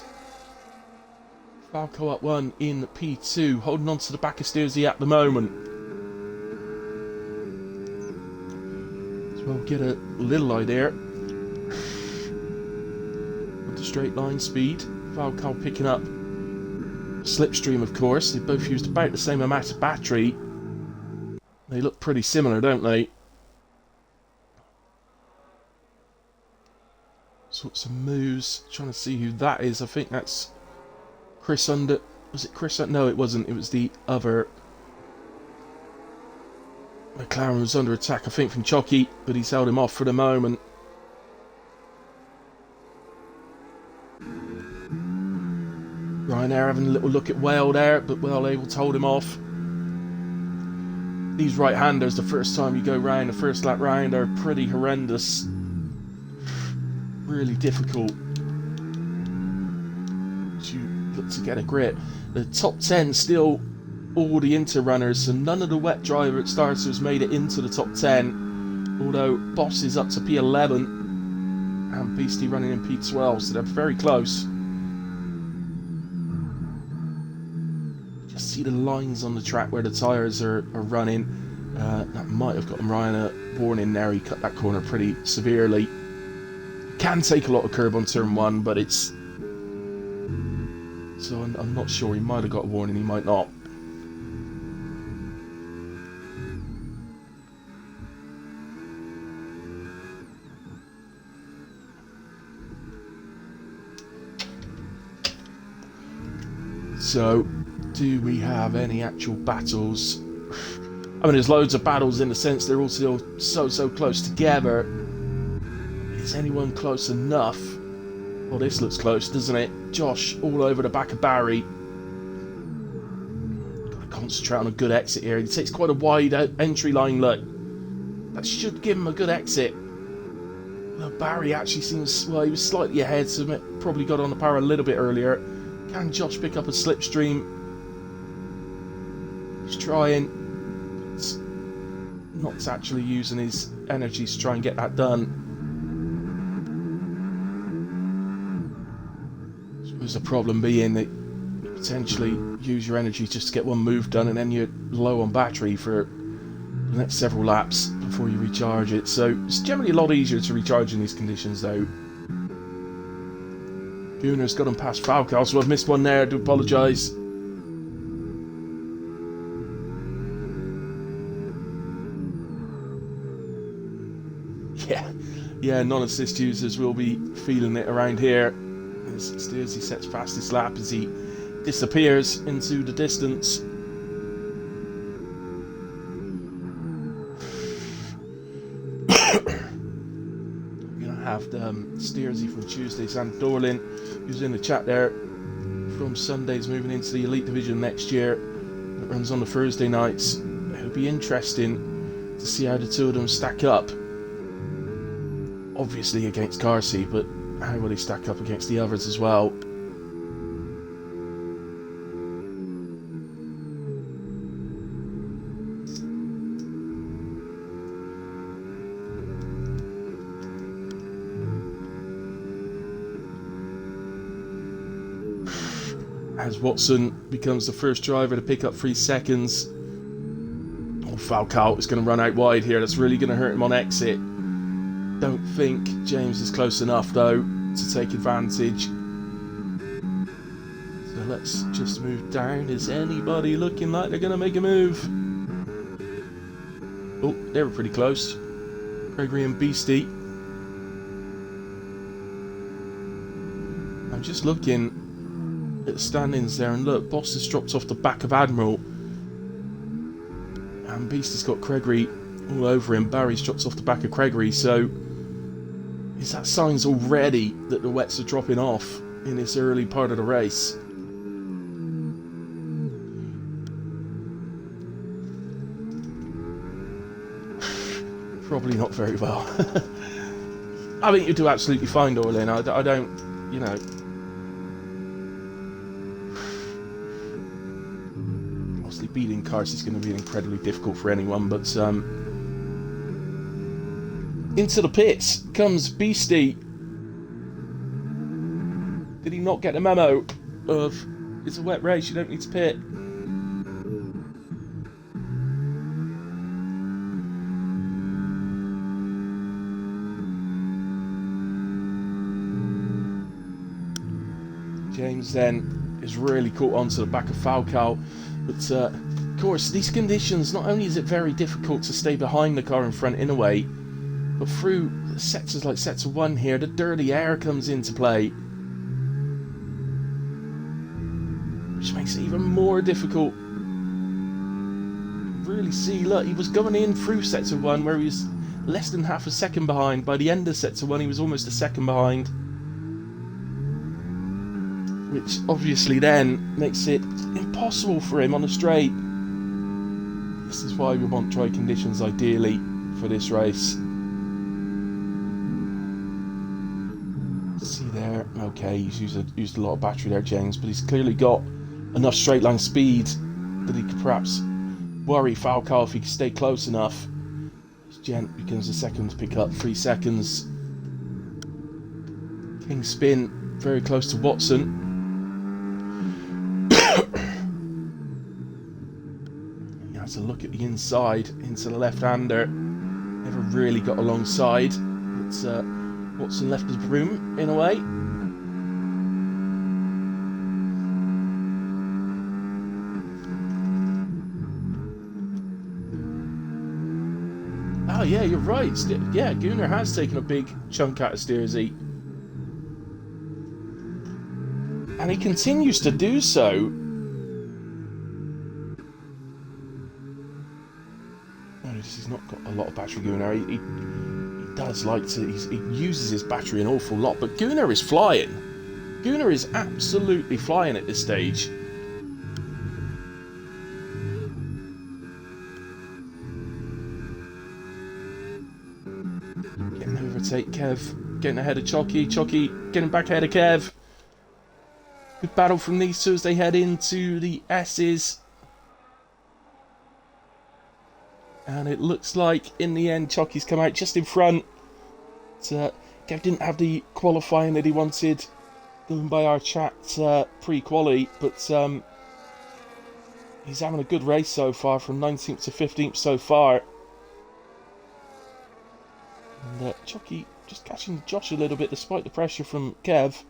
Falco up 1 in P2, holding on to the back of Steersy at the moment. So we'll get a little idea of the straight line speed. Falco picking up slipstream, of course. They both used about the same amount of battery. They look pretty similar, don't they? Sorts of moves. Trying to see who that is. I think that's Chris Under. Was it Chris? No, it wasn't. It was the other. McLaren was under attack, I think, from Chocky, but he's held him off for the moment. Ryanair having a little look at Whale there, but Whale able to hold him off. These right-handers, the first time you go round, the first lap round, are pretty horrendous. Really difficult to look to get a grip. The top 10 still all the inter-runners, so none of the wet driver starters made it into the top 10, although Boss is up to P11 and Beastie running in P12, so they're very close. Just see the lines on the track where the tyres are running. That might have gotten Ryan a warning there. He cut that corner pretty severely. Can take a lot of curb on turn 1, but it's... So I'm not sure. He might have got a warning, he might not. So, do we have any actual battles? I mean, there's loads of battles in the sense they're all still so close together. Is anyone close enough? Well, this looks close, doesn't it? Josh all over the back of Barry. Got to concentrate on a good exit here. He takes quite a wide entry line, look. That should give him a good exit. Well, Barry actually seems... Well, he was slightly ahead, so probably got on the power a little bit earlier. Can Josh pick up a slipstream? He's trying. But not actually using his energy to try and get that done. Suppose the problem being that you potentially use your energy just to get one move done and then you're low on battery for the next several laps before you recharge it. So it's generally a lot easier to recharge in these conditions though. Gunner's got him past Falcal, so I've missed one there, I do apologise. Yeah, non-assist users will be feeling it around here. As Steersy sets past this lap as he disappears into the distance. We're going to have Steersy from Tuesdays and Dorlin, who's in the chat there, from Sundays moving into the Elite Division next year. It runs on the Thursday nights. It'll be interesting to see how the two of them stack up. Obviously against Carsey, but how will he stack up against the others as well? As Watson becomes the first driver to pick up 3 seconds. Oh, Falcao is going to run out wide here. That's really going to hurt him on exit. Don't think James is close enough though to take advantage. So let's just move down. Is anybody looking like they're going to make a move? Oh, they were pretty close. Gregory and Beastie. I'm just looking at the standings there, and look, Boss has dropped off the back of Admiral. And Beastie's got Gregory all over him. Barry's dropped off the back of Gregory, so is that signs already that the wets are dropping off in this early part of the race? Probably not very well. I think you do absolutely fine, Dorlin. I don't, you know. Obviously, beating cars is going to be incredibly difficult for anyone, but into the pits comes Beastie. Did he not get the memo of it's a wet race, you don't need to pit? James then is really caught onto the back of Falcao, but Of course, these conditions, not only is it very difficult to stay behind the car in front in a way, but through sectors like sector 1 here, the dirty air comes into play, which makes it even more difficult. Really see, look, he was going in through sector 1 where he was less than half a second behind. By the end of sector 1 he was almost a second behind, which obviously then makes it impossible for him on a straight. This is why we want dry conditions ideally for this race. See there, okay, he's used a lot of battery there, James, but he's clearly got enough straight line speed that he could perhaps worry Falcao if he could stay close enough. Gent becomes the second to pick up, 3 seconds. King spin very close to Watson. He has a look at the inside into the left-hander. Never really got alongside. It's Watson left his room in a way. Oh yeah, you're right. Yeah, Gunnar has taken a big chunk out of Steersy. And he continues to do so. Notice he's not got a lot of battery, Gunnar. He does like to... He uses his battery an awful lot, but Gunnar is flying. Gunnar is absolutely flying at this stage. Getting to overtake Kev, getting ahead of Chocky. Chocky getting back ahead of Kev. Good battle from these two as they head into the S's. And it looks like in the end Chocky's come out just in front. Kev didn't have the qualifying that he wanted, going by our chat pre-quali, but he's having a good race so far, from 19th to 15th so far. And Chucky just catching Josh a little bit despite the pressure from Kev.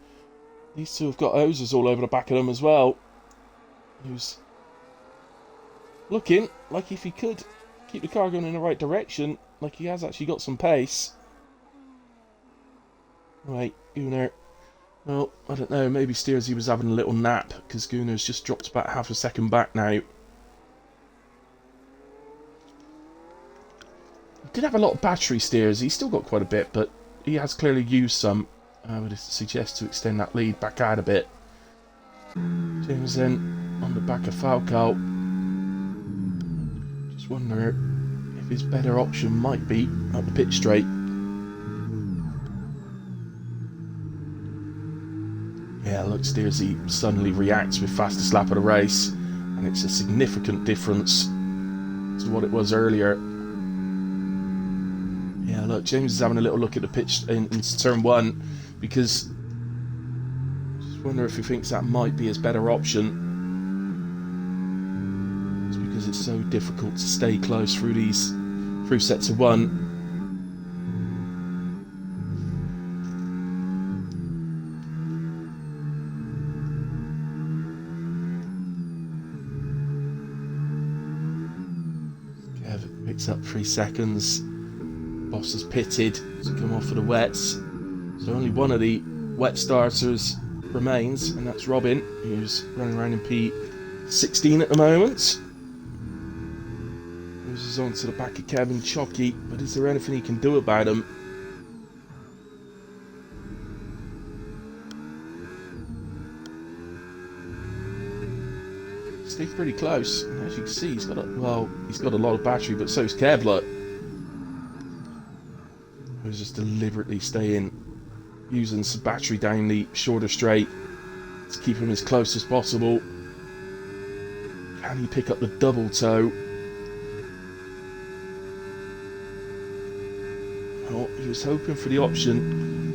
These two have got hoses all over the back of them as well. Who's looking like if he could keep the car going in the right direction, like he has actually got some pace. Right, Gunnar. Well, I don't know, maybe Steersy was having a little nap, because Gunnar's just dropped about half a second back now. He did have a lot of battery, Steers. He's still got quite a bit, but he has clearly used some. I would suggest to extend that lead back out a bit. James then on the back of Falcao. Just wonder if his better option might be up the pitch straight. Yeah, look, Steersy suddenly reacts with fastest lap of the race, and it's a significant difference to what it was earlier. Yeah, look, James is having a little look at the pitch in turn 1, because I just wonder if he thinks that might be his better option. It's because it's so difficult to stay close through sets of 1. Kev picks up 3 seconds. Boss has pitted to come off for the wets. So only one of the wet starters remains, and that's Robin, who's running around in P16 at the moment. Moves on to the back of Kevin Chocky, but is there anything he can do about him? Stays pretty close, and as you can see, he's got a lot of battery, but so's Kevlar. Who's just deliberately staying, using some battery down the shorter straight to keep him as close as possible. Can he pick up the double toe? Oh, he was hoping for the option.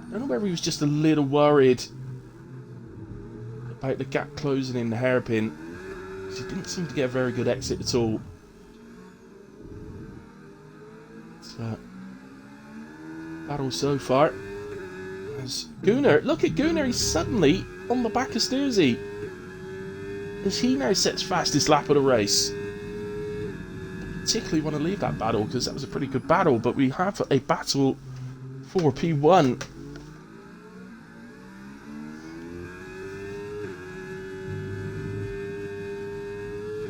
I don't know whether he was just a little worried about the gap closing in the hairpin, because he didn't seem to get a very good exit at all. Battle so far. As Gunnar, look at Gunnar, he's suddenly on the back of Steersy. as he now sets fastest lap of the race. Particularly want to leave that battle because that was a pretty good battle, but we have a battle for P1.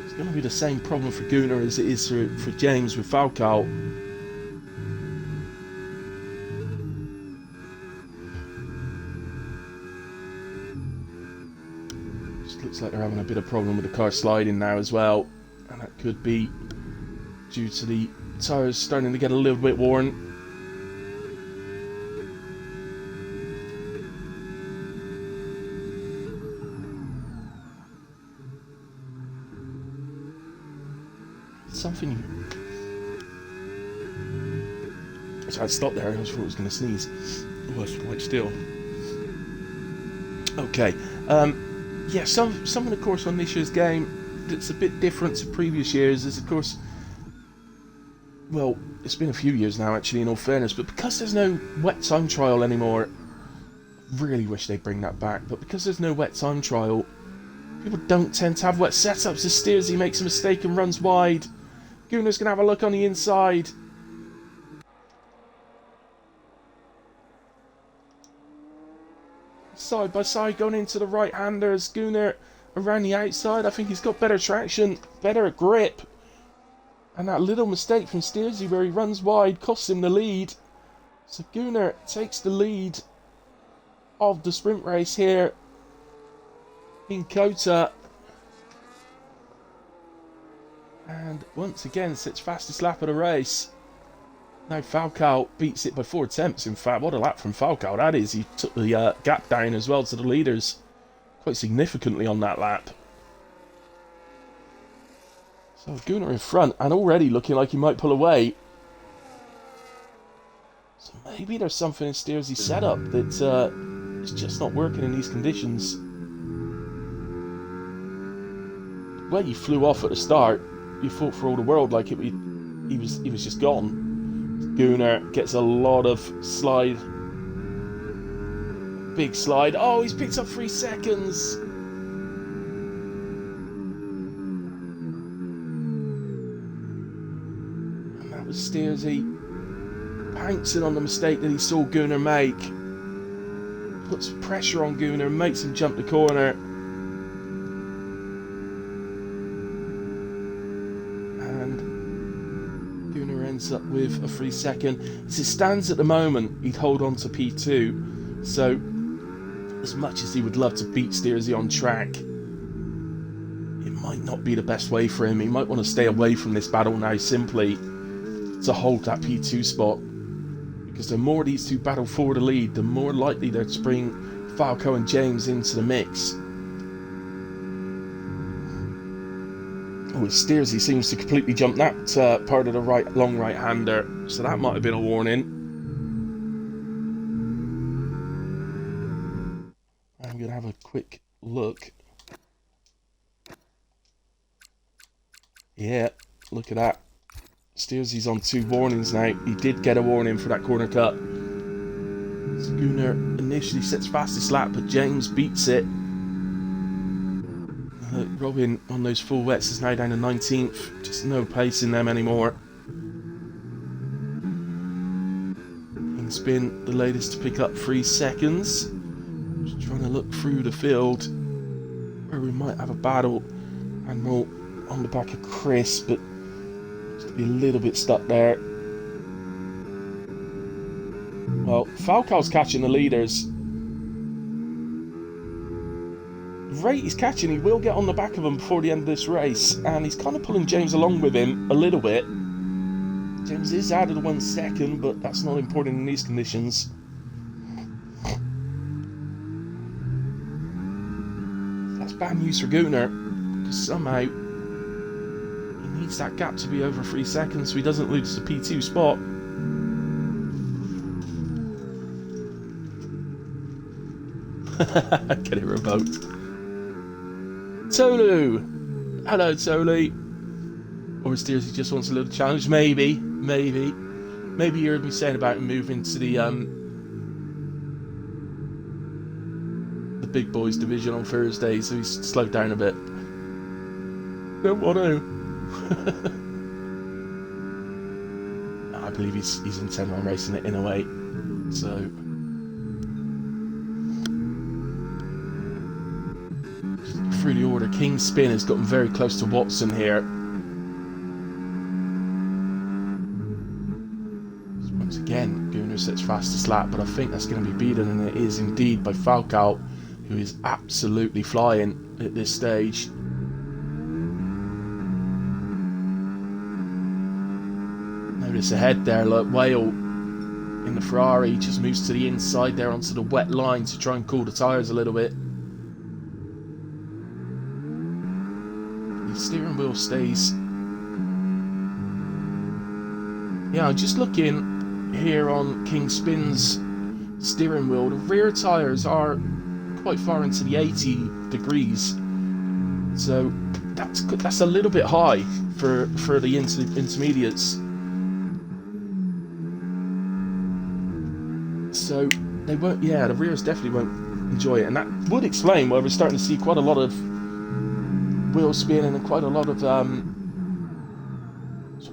It's going to be the same problem for Gunnar as it is for James with Falcao. Just looks like they're having a bit of problem with the car sliding now as well, and that could be due to the tyres starting to get a little bit worn. Something. So I'd stop there. I thought I was going to sneeze. Oh, it's quite still. Okay. Yeah, some of the course on this year's game that's a bit different to previous years is, of course, well, it's been a few years now, actually, in all fairness, but because there's no wet time trial anymore, really wish they'd bring that back, but because there's no wet time trial, people don't tend to have wet setups. As Steersy makes a mistake and runs wide, Gunnar's going to have a look on the inside. Side by side going into the right-handers. Gunnar around the outside. I think he's got better traction, better grip. And that little mistake from Steersy where he runs wide costs him the lead. So Gunnar takes the lead of the sprint race here in COTA. And once again sits fastest lap of the race. Now Falcao beats it by 4 attempts. In fact, what a lap from Falcao that is. He took the gap down as well to the leaders quite significantly on that lap. So Gunnar in front and already looking like he might pull away. So maybe there's something in Steersy's setup that is just not working in these conditions. Well, he flew off at the start. You thought for all the world like he was just gone. Gunnar gets a lot of slide. Big slide. Oh, he's picked up 3 seconds. Steersy pouncing on the mistake that he saw Gunnar make. Puts pressure on Gunnar and makes him jump the corner. And Gunnar ends up with a 3 second. As it stands at the moment, he'd hold on to P2. So, as much as he would love to beat Steersy on track, it might not be the best way for him. He might want to stay away from this battle now simply to hold that P2 spot, because the more these two battle for the lead, the more likely they're to bring Falco and James into the mix. Oh, Steersy seems to completely jump that part of the long right-hander, so that might have been a warning. I'm going to have a quick look. Yeah, look at that. Steersy's on 2 warnings now. He did get a warning for that corner cut. So Gunnar initially sets fastest lap, but James beats it. Robin on those full wets is now down to 19th. Just no pace in them anymore. He's been the latest to pick up 3 seconds. Just trying to look through the field where we might have a battle. Admiral on the back of Chris, but be a little bit stuck there. Well, Falcao's catching the leaders. Rate he's catching, he will get on the back of them before the end of this race, and he's kind of pulling James along with him a little bit. James is out of the 1 second, but that's not important in these conditions. That's bad news for Gunnar, because somehow needs that gap to be over 3 seconds so he doesn't lose the P2 spot. Get it revoked. Tolu! Hello, Tolu. Or Steersy just wants a little challenge. Maybe you heard me saying about moving to the big boys division on Thursday, so he's slowed down a bit. don't want to. I believe he's intent on racing it in a way. So through the order, King's Spin has gotten very close to Watson here. Once again, Gunnar sets fastest lap, but I think that's going to be beaten, and it is indeed by Falcao, who is absolutely flying at this stage. Notice ahead there, look, Whale in the Ferrari just moves to the inside there onto the wet line to try and cool the tyres a little bit. The steering wheel stays. Yeah, just looking here on King Spin's steering wheel, the rear tyres are quite far into the 80 degrees, so that's a little bit high for the intermediates. So they won't. Yeah, the rears definitely won't enjoy it, and that would explain why we're starting to see quite a lot of wheel spin and quite a lot of sort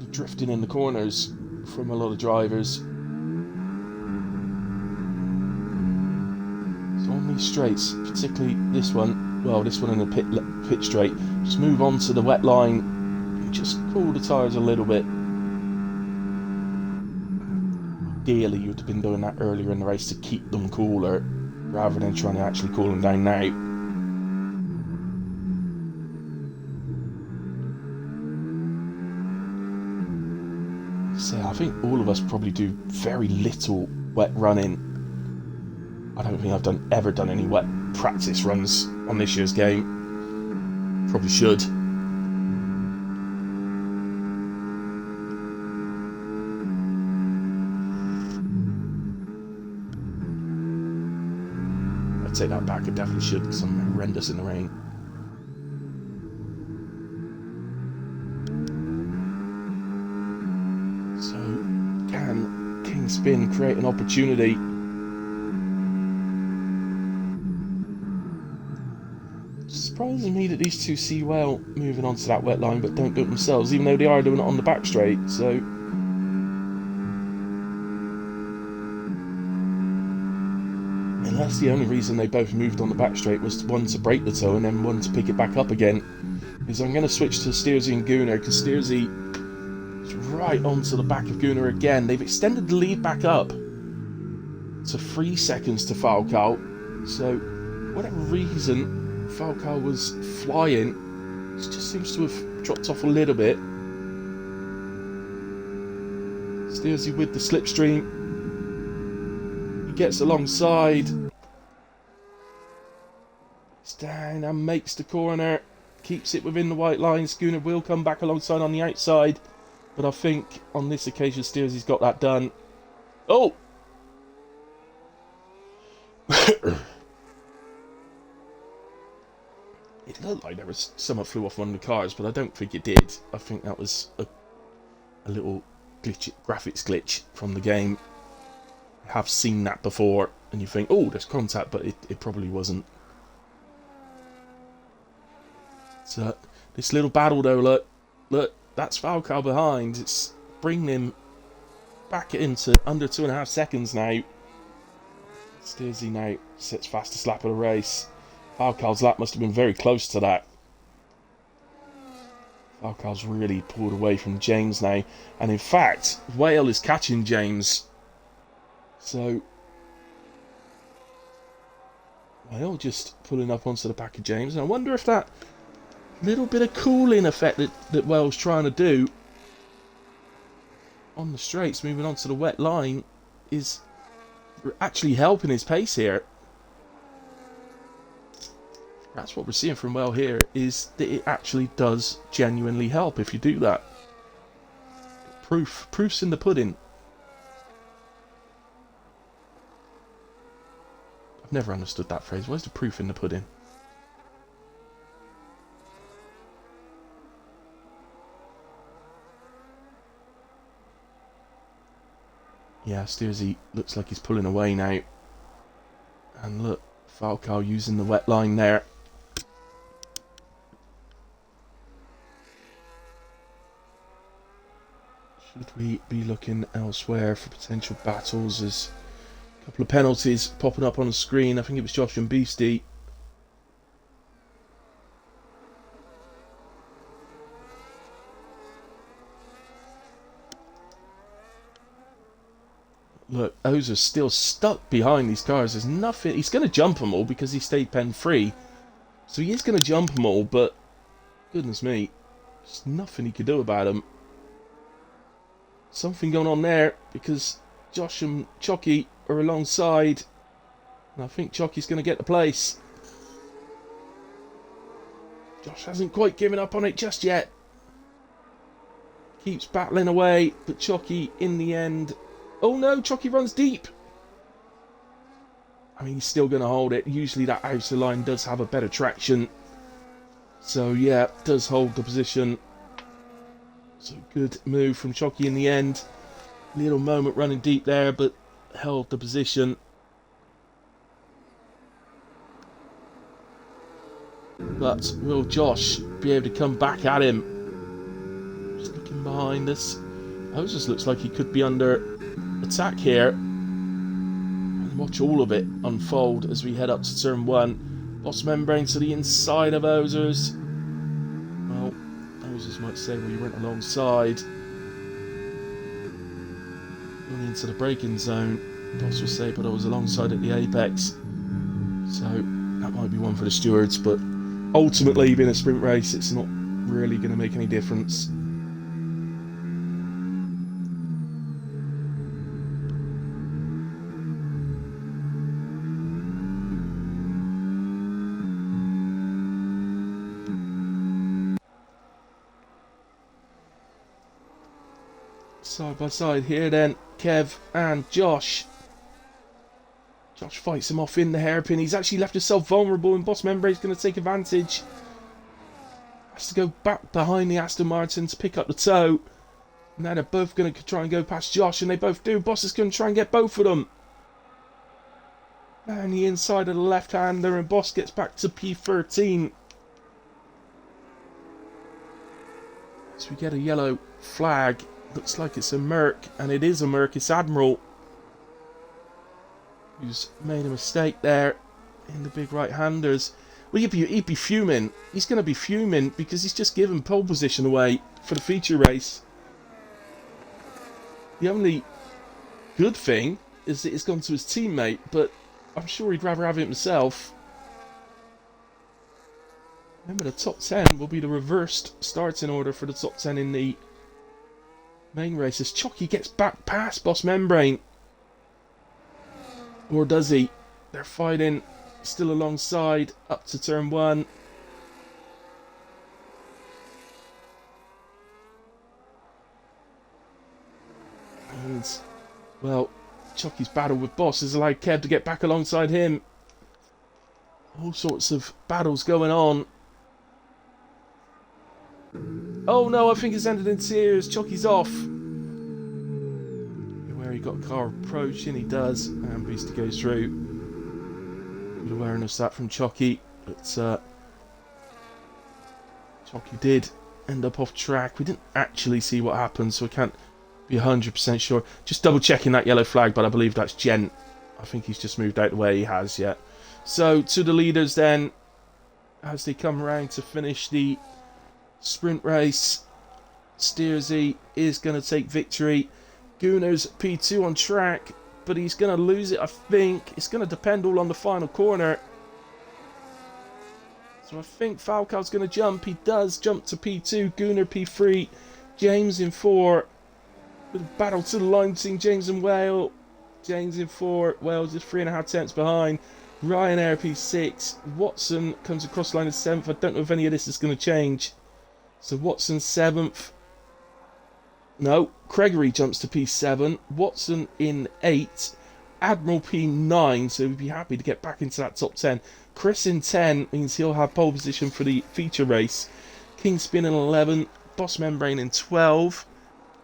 of drifting in the corners from a lot of drivers. So on these straights, particularly this one, well, this one in the pit straight, just move on to the wet line and just cool the tyres a little bit. Ideally, you'd have been doing that earlier in the race to keep them cooler, rather than trying to actually cool them down now. So I think all of us probably do very little wet running. I don't think I've ever done any wet practice runs on this year's game. Probably should. I'd take that back, I definitely should, because I'm horrendous in the rain. So, can King Spin create an opportunity? Surprises me that these two see well moving onto that wet line, but don't do it themselves, even though they are doing it on the back straight. So, unless the only reason they both moved on the back straight was one to break the toe and then one to pick it back up again, is I'm going to switch to Steersy and Gunnar, because Steersy is right onto the back of Gunnar again. They've extended the lead back up to 3 seconds to Falcao. So, whatever reason Falcao was flying, it just seems to have dropped off a little bit. Steersy with the slipstream. He gets alongside. It's down and makes the corner. Keeps it within the white lines. Gunnar will come back alongside on the outside, but I think on this occasion Steersy's got that done. Oh! It looked like there was something flew off one of the cars, but I don't think it did. I think that was a little graphics glitch from the game. I have seen that before, and you think, oh, there's contact, but it probably wasn't. So, this little battle though, look, that's Falcao behind. It's bringing him back into under 2.5 seconds now. Steersy now sets fastest lap of the race. Falcao's lap must have been very close to that. Falcao's really pulled away from James now, and in fact, Whale is catching James. So, Whale just pulling up onto the back of James, and I wonder if that little bit of cooling effect that Whale's trying to do on the straights, moving onto the wet line, is actually helping his pace here. That's what we're seeing from Whale here, is that it actually does genuinely help if you do that. Proof's in the pudding. I've never understood that phrase. Where's the proof in the pudding? Yeah, Steersy looks like he's pulling away now. And look, Falcao using the wet line there. Should we be looking elsewhere for potential battles? There's a couple of penalties popping up on the screen. I think it was Josh and Beastie. Look, Ozer's still stuck behind these cars. There's nothing. He's going to jump them all because he stayed pen free. So he is going to jump them all, but goodness me, there's nothing he could do about them. Something going on there because Josh and Chucky are alongside. And I think Chucky's going to get the place. Josh hasn't quite given up on it just yet. Keeps battling away, but Chucky in the end... Oh no, Chucky runs deep. I mean, he's still going to hold it. Usually that outer line does have a better traction. So yeah, does hold the position. So good move from Chucky in the end. Little moment running deep there, but held the position. But will Josh be able to come back at him? Just looking behind us. Oh, it just looks like he could be under attack here. And watch all of it unfold as we head up to turn 1. Boss Membrane to the inside of Ozers. Well, Ozers might say, well, you went alongside. Going into the braking zone. Boss will say, but I was alongside at the apex. So that might be one for the stewards, but ultimately, being a sprint race, it's not really going to make any difference. Side by side here then, Kev and Josh. Josh fights him off in the hairpin. He's actually left himself vulnerable and Boss Membrane's going to take advantage. Has to go back behind the Aston Martin to pick up the toe. Now they're both going to try and go past Josh, and they both do. Boss is going to try and get both of them. And the inside of the left-hander, and Boss gets back to P13. So we get a yellow flag. Looks like it's a Merc, and it is a Merc. It's Admiral, who's made a mistake there in the big right-handers. Well, he'd be fuming. He's going to be fuming because he's just given pole position away for the feature race. The only good thing is that it's gone to his teammate, but I'm sure he'd rather have it himself. Remember, the top 10 will be the reversed starting order for the top 10 in the main races. Chucky gets back past Boss Membrane. Or does he? They're fighting still alongside up to turn 1. And, well, Chucky's battle with Boss has allowed Kev to get back alongside him. All sorts of battles going on. Oh no, I think it's ended in tears. Chucky's off. Where he got a car approaching, he does. And Beastie goes through. Good awareness that from Chucky. But Chucky did end up off track. We didn't actually see what happened, so I can't be 100% sure. Just double checking that yellow flag, but I believe that's Gent. I think he's just moved out the way he has yet. So to the leaders then, as they come around to finish the sprint race. Steersy is going to take victory. Gunner's P2 on track, but he's going to lose it, I think. It's going to depend all on the final corner. So I think Falcao's going to jump. He does jump to P2. Gunner P3. James in 4. With a battle to the line between James and Whale. James in 4. Wales is 3.5 tenths behind. Ryanair P6. Watson comes across the line as 7th. I don't know if any of this is going to change. So Watson 7th. No, Gregory jumps to P7. Watson in 8. Admiral P9, so we'd be happy to get back into that top 10. Chris in 10 means he'll have pole position for the feature race. Kingspin in 11. Boss Membrane in 12.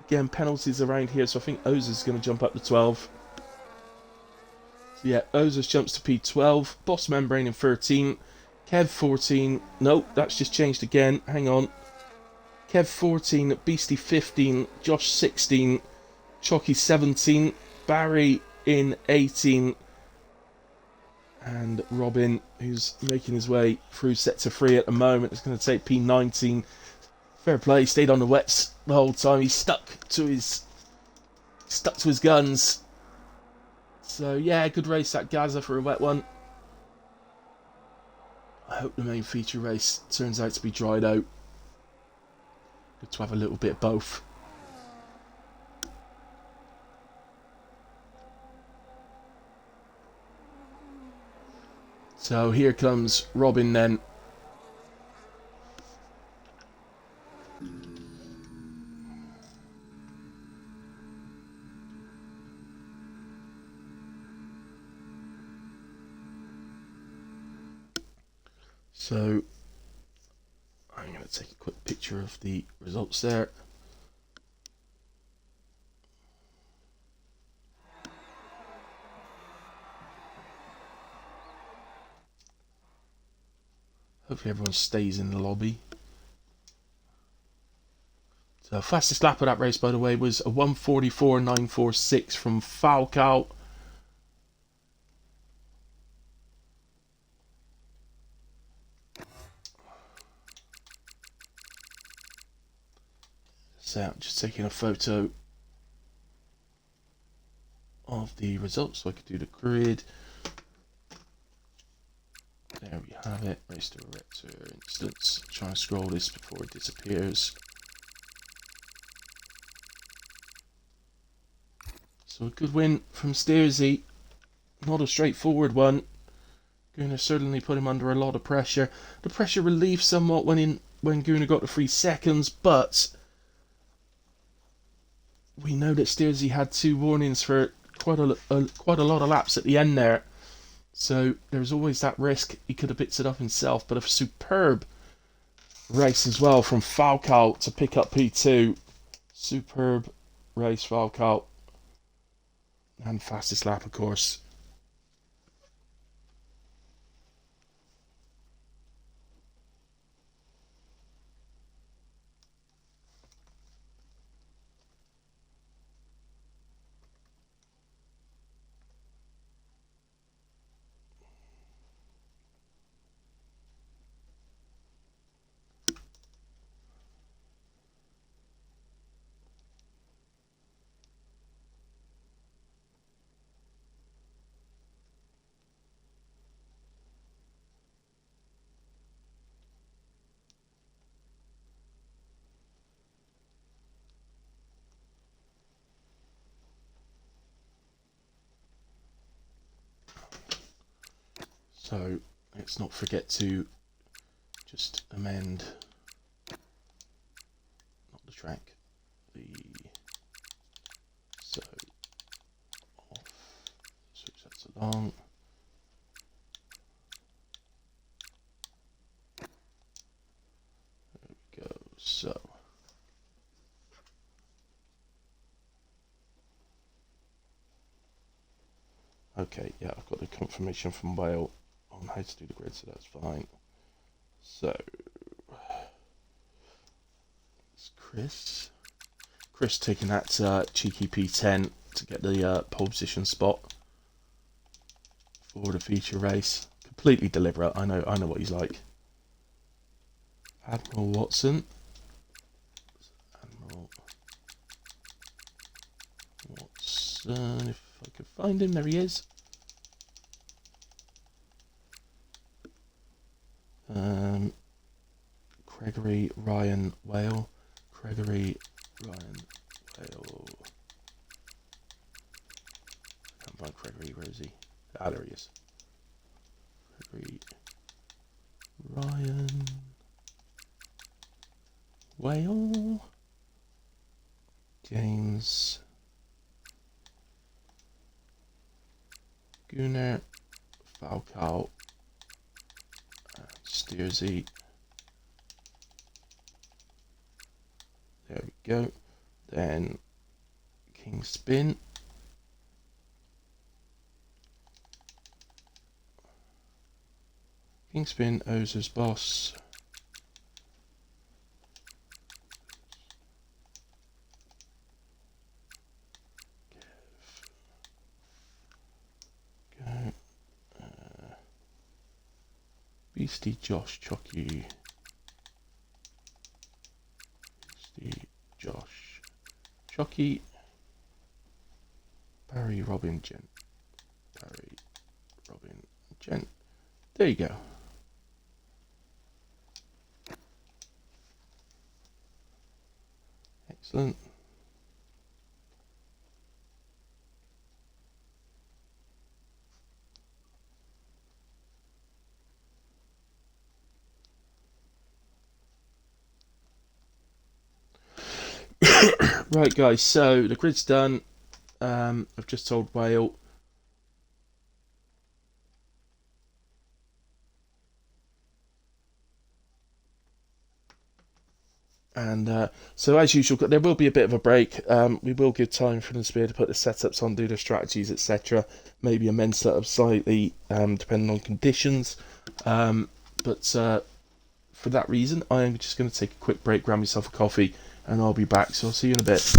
Again, penalties around here, so I think Ozer's going to jump up to 12. So yeah, Ozers jumps to P12. Boss Membrane in 13. Kev 14. Nope, that's just changed again. Hang on. Kev 14, Beastie 15, Josh 16, Chalky 17, Barry in 18, and Robin, who's making his way through sector 3 at the moment, is going to take P19. Fair play, stayed on the wets the whole time. He stuck to his guns. So yeah, good race at Gaza for a wet one. I hope the main feature race turns out to be dried out. Good to have a little bit of both. So here comes Robin then. So I'm going to take a quick picture of the results there. Hopefully everyone stays in the lobby. So fastest lap of that race, by the way, was a 1:44.946 from Falcao. So I'm just taking a photo of the results so I could do the grid. There we have it. Race director instance. Try and scroll this before it disappears. So a good win from Steersy. Not a straightforward one. Guna certainly put him under a lot of pressure. The pressure relieved somewhat when Guna got the 3 seconds, but we know that Steersy had 2 warnings for quite a lot of laps at the end there. So there's always that risk he could have picked it up himself. But a superb race as well from Falcao to pick up P2. Superb race, Falcao. And fastest lap, of course. So let's not forget to just amend, not the track, so off, switch that to long. There we go, so. Okay, yeah, I've got the confirmation from WAOF on how to do the grid, so that's fine. So, it's Chris taking that cheeky P10 to get the pole position spot for the feature race. Completely deliberate. I know what he's like. Admiral Watson. If I could find him, there he is. Gregory Ryan Whale. Gregory Ryan Whale. I can't find Gregory, where is he? Ah, there he is. Gregory Ryan Whale. James Gunnar Falcao Steersy. There we go. Then King Spin. King Spin, Ozer's Boss. Beastie Josh Chucky. Beastie Josh Chucky. Barry Robin Gent. Barry Robin Gent. There you go. Excellent. Right, guys, so the grid's done. I've just told Whale. And so, as usual, there will be a bit of a break. We will give time for them to be able to put the setups on, do the strategies, etc. Maybe amend setups slightly, depending on conditions. But for that reason, I am just going to take a quick break, grab myself a coffee, and I'll be back. So I'll see you in a bit.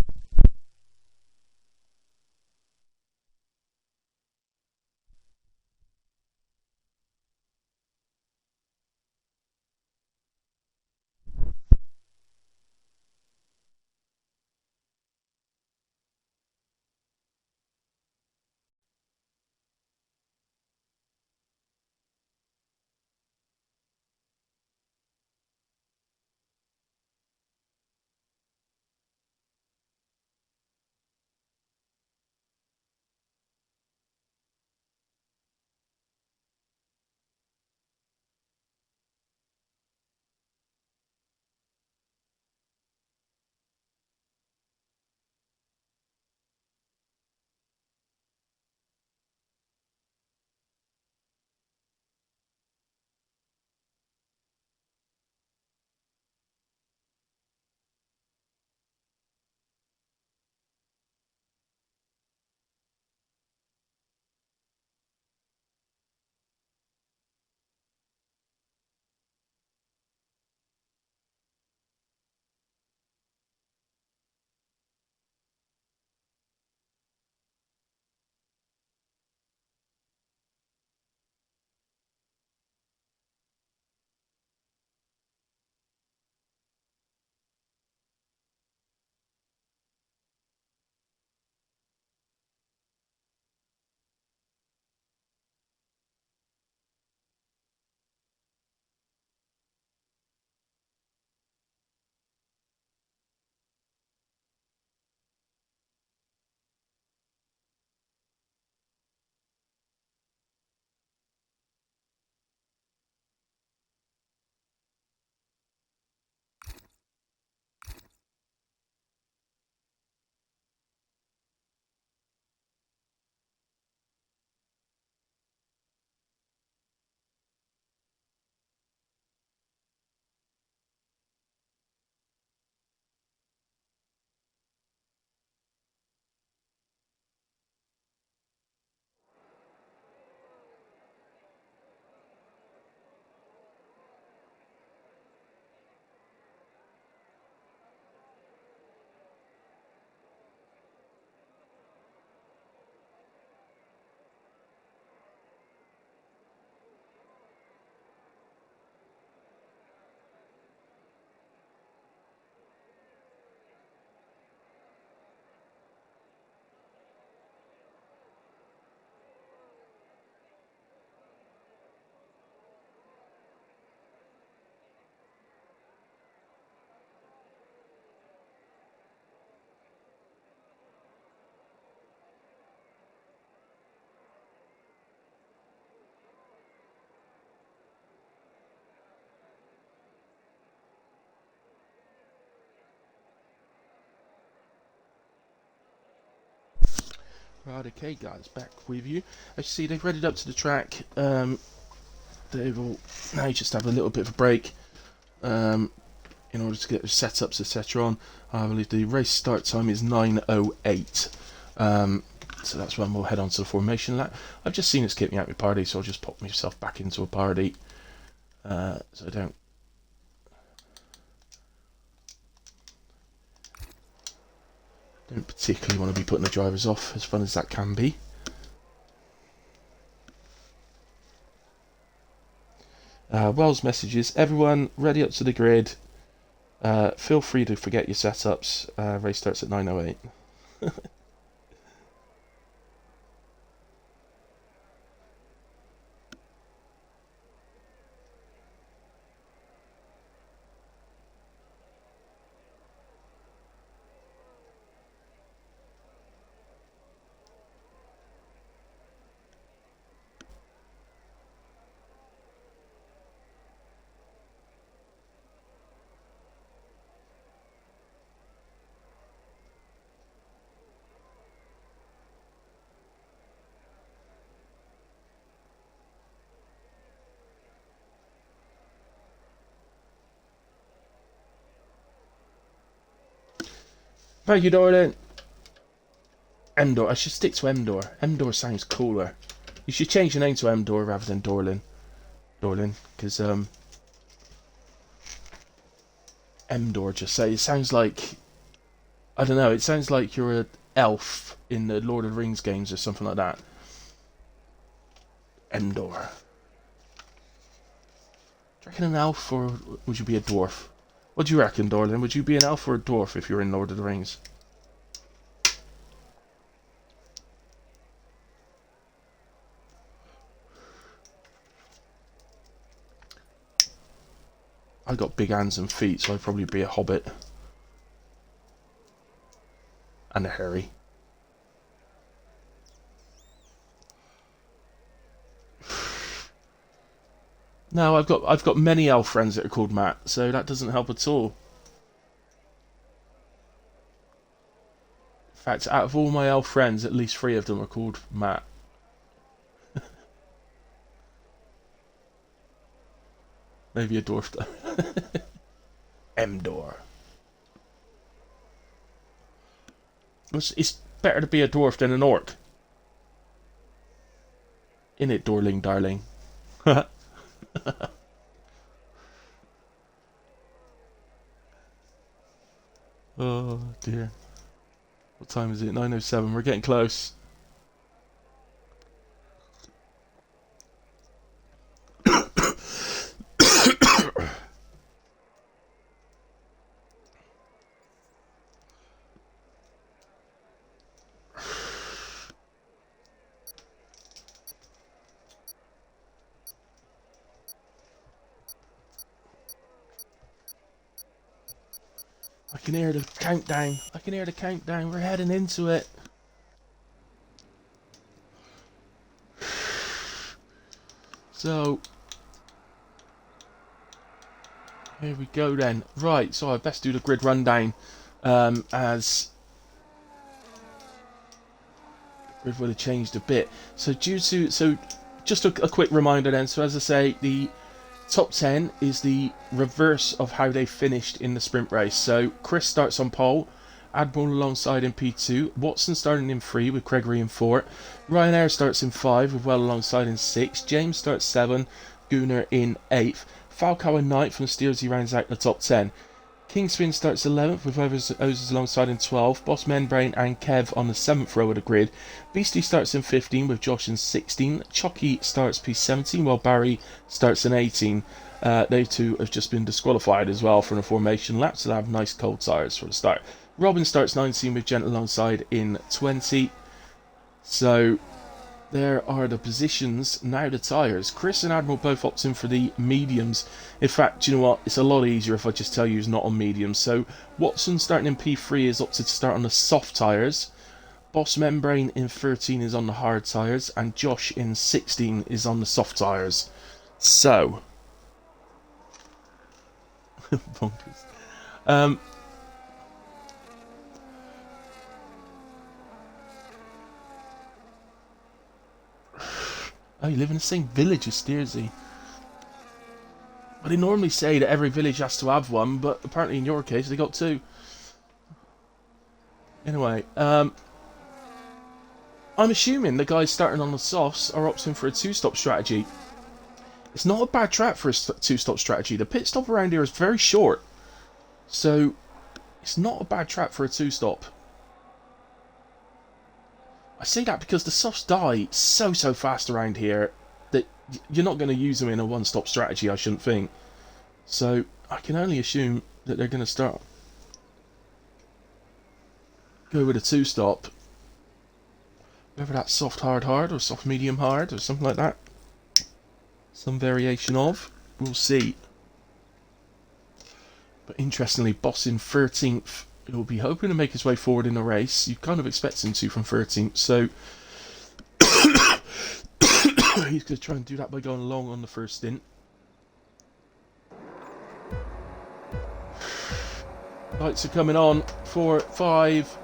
Right, okay, guys, back with you. As you see, they've readied up to the track. They will now just have a little bit of a break in order to get the setups, etc. on. I believe the race start time is 9:08. So that's when we'll head on to the formation lap. I've just seen it's kicked me out of my party, so I'll just pop myself back into a party. So I don't particularly want to be putting the drivers off, as fun as that can be. Wells messages, everyone ready up to the grid. Feel free to forget your setups. Race starts at 9:08. Thank you, Dorlin. Endor. I should stick to Endor. Endor sounds cooler. You should change your name to Endor rather than Dorlin. Dorlin, because Endor just say it sounds like, I don't know. It sounds like you're an elf in the Lord of the Rings games or something like that. Endor. Do you reckon an elf, or would you be a dwarf? What do you reckon, Dorlin? Would you be an elf or a dwarf if you're in Lord of the Rings? I got big hands and feet, so I'd probably be a hobbit. And a hairy. No, I've got many elf friends that are called Matt, so that doesn't help at all. In fact, out of all my elf friends, at least 3 of them are called Matt. Maybe a dwarf though. Emdor. It's better to be a dwarf than an orc. In it, Dorling, darling. Oh dear. What time is it? 9:07. We're getting close. I can hear the countdown. I can hear the countdown. We're heading into it. So, here we go then. Right, so I best do the grid rundown, as the grid would have changed a bit. So just a quick reminder then. So as I say, the top 10 is the reverse of how they finished in the sprint race. So Chris starts on pole, Admiral alongside in P2, Watson starting in 3 with Gregory in 4, Ryanair starts in 5 with Well alongside in 6, James starts 7, Gunnar in 8th, Falco in 9th, and Steersy rounds out the top 10. Kingspin starts 11th with Ozers alongside in 12, Boss Membrane and Kev on the 7th row of the grid. Beastie starts in 15 with Josh in 16, Chucky starts P17 while Barry starts in 18. They two have just been disqualified as well from the formation lap, so they have nice cold tyres for the start. Robin starts 19 with Gent alongside in 20. So there are the positions. Now the tyres. Chris and Admiral both opt in for the mediums. In fact, do you know what? It's a lot easier if I just tell you he's not on mediums. So Watson starting in P3 is opted to start on the soft tyres. Boss Membrane in 13 is on the hard tyres. And Josh in 16 is on the soft tyres. So. Bonkers. Oh, you live in the same village as Steersy. But they normally say that every village has to have one, but apparently in your case they got 2. Anyway, I'm assuming the guys starting on the softs are opting for a 2-stop strategy. It's not a bad track for a 2-stop strategy. The pit stop around here is very short, so it's not a bad track for a 2-stop. I say that because the softs die so fast around here that you're not going to use them in a one-stop strategy, I shouldn't think. So I can only assume that they're going to start go with a two-stop. Whether that's soft hard hard or soft medium hard or something like that. Some variation of. We'll see. But interestingly, Boss in 13th. He'll be hoping to make his way forward in the race. You kind of expect him to from 13th. So he's going to try and do that by going long on the first stint. Lights are coming on. 4, 5.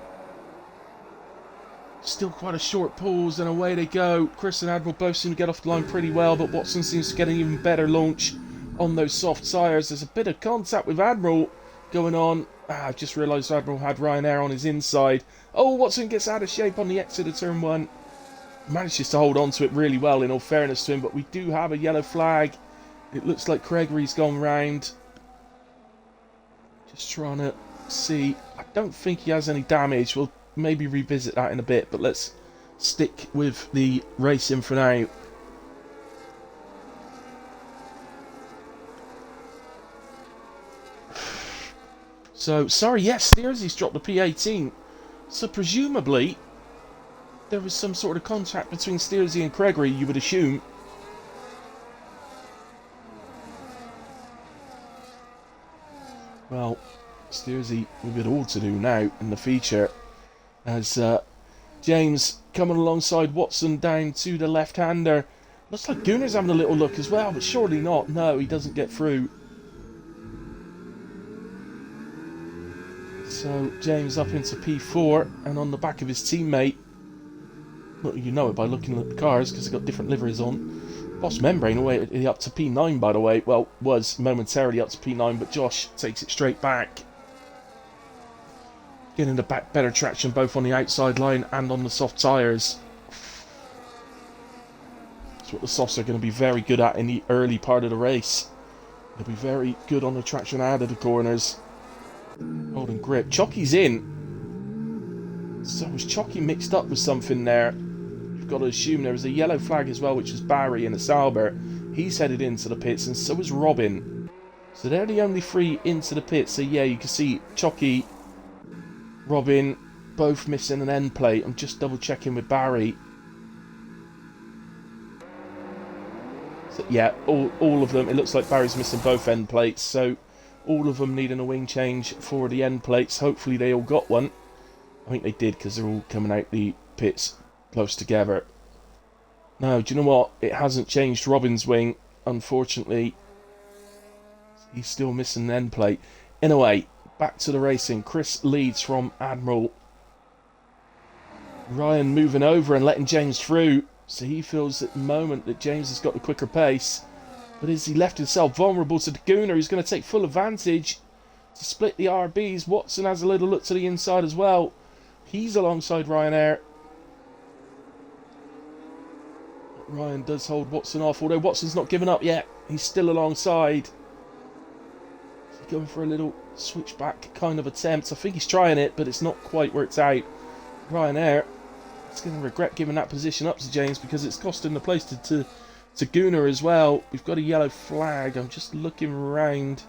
Still quite a short pause, and away they go. Chris and Admiral both seem to get off the line pretty well, but Watson seems to get an even better launch on those soft tyres. There's a bit of contact with Admiral going on. I've just realised Admiral had Ryanair on his inside. Oh, Watson gets out of shape on the exit of turn 1. Manages to hold on to it really well, in all fairness to him, but we do have a yellow flag. It looks like Gregory's gone round. Just trying to see. I don't think he has any damage. We'll maybe revisit that in a bit, but let's stick with the racing for now. So, sorry, yes, Steersey's dropped the P18. So, presumably, there was some sort of contact between Steersey and Gregory, you would assume. Well, Steersey with it all to do now in the feature, as James coming alongside Watson down to the left-hander. Looks like Gunner's having a little look as well, but surely not. No, he doesn't get through. So James up into P4 and on the back of his teammate. Well, you know it by looking at the cars because they've got different liveries on. Boss Membrane away up to P9, by the way. Well, was momentarily up to P9, but Josh takes it straight back. Getting the back better traction both on the outside line and on the soft tyres. That's what the softs are going to be very good at in the early part of the race. They'll be very good on the traction out of the corners. Holding grip. Chalky's in. So was Chalky mixed up with something there? You've got to assume there was a yellow flag as well, which was Barry and it's Albert. He's headed into the pits, and so is Robin. So they're the only three into the pits. So yeah, you can see Chalky, Robin, both missing an end plate. I'm just double checking with Barry. So yeah, all of them. It looks like Barry's missing both end plates. So all of them needing a wing change for the end plates. Hopefully they all got one. I think they did because they're all coming out the pits close together. No, do you know what? It hasn't changed Robin's wing, unfortunately. He's still missing an end plate. Anyway, back to the racing. Chris leads from Admiral. Ryan moving over and letting James through. So he feels at the moment that James has got the quicker pace. But has he left himself vulnerable to the Gooner, who's going to take full advantage to split the RBs. Watson has a little look to the inside as well. He's alongside Ryanair. Ryan does hold Watson off, although Watson's not given up yet. He's still alongside. He's going for a little switchback kind of attempt. I think he's trying it, but it's not quite worked out. Ryanair is going to regret giving that position up to James because it's costing the place to Gooner as well. We've got a yellow flag. I'm just looking around.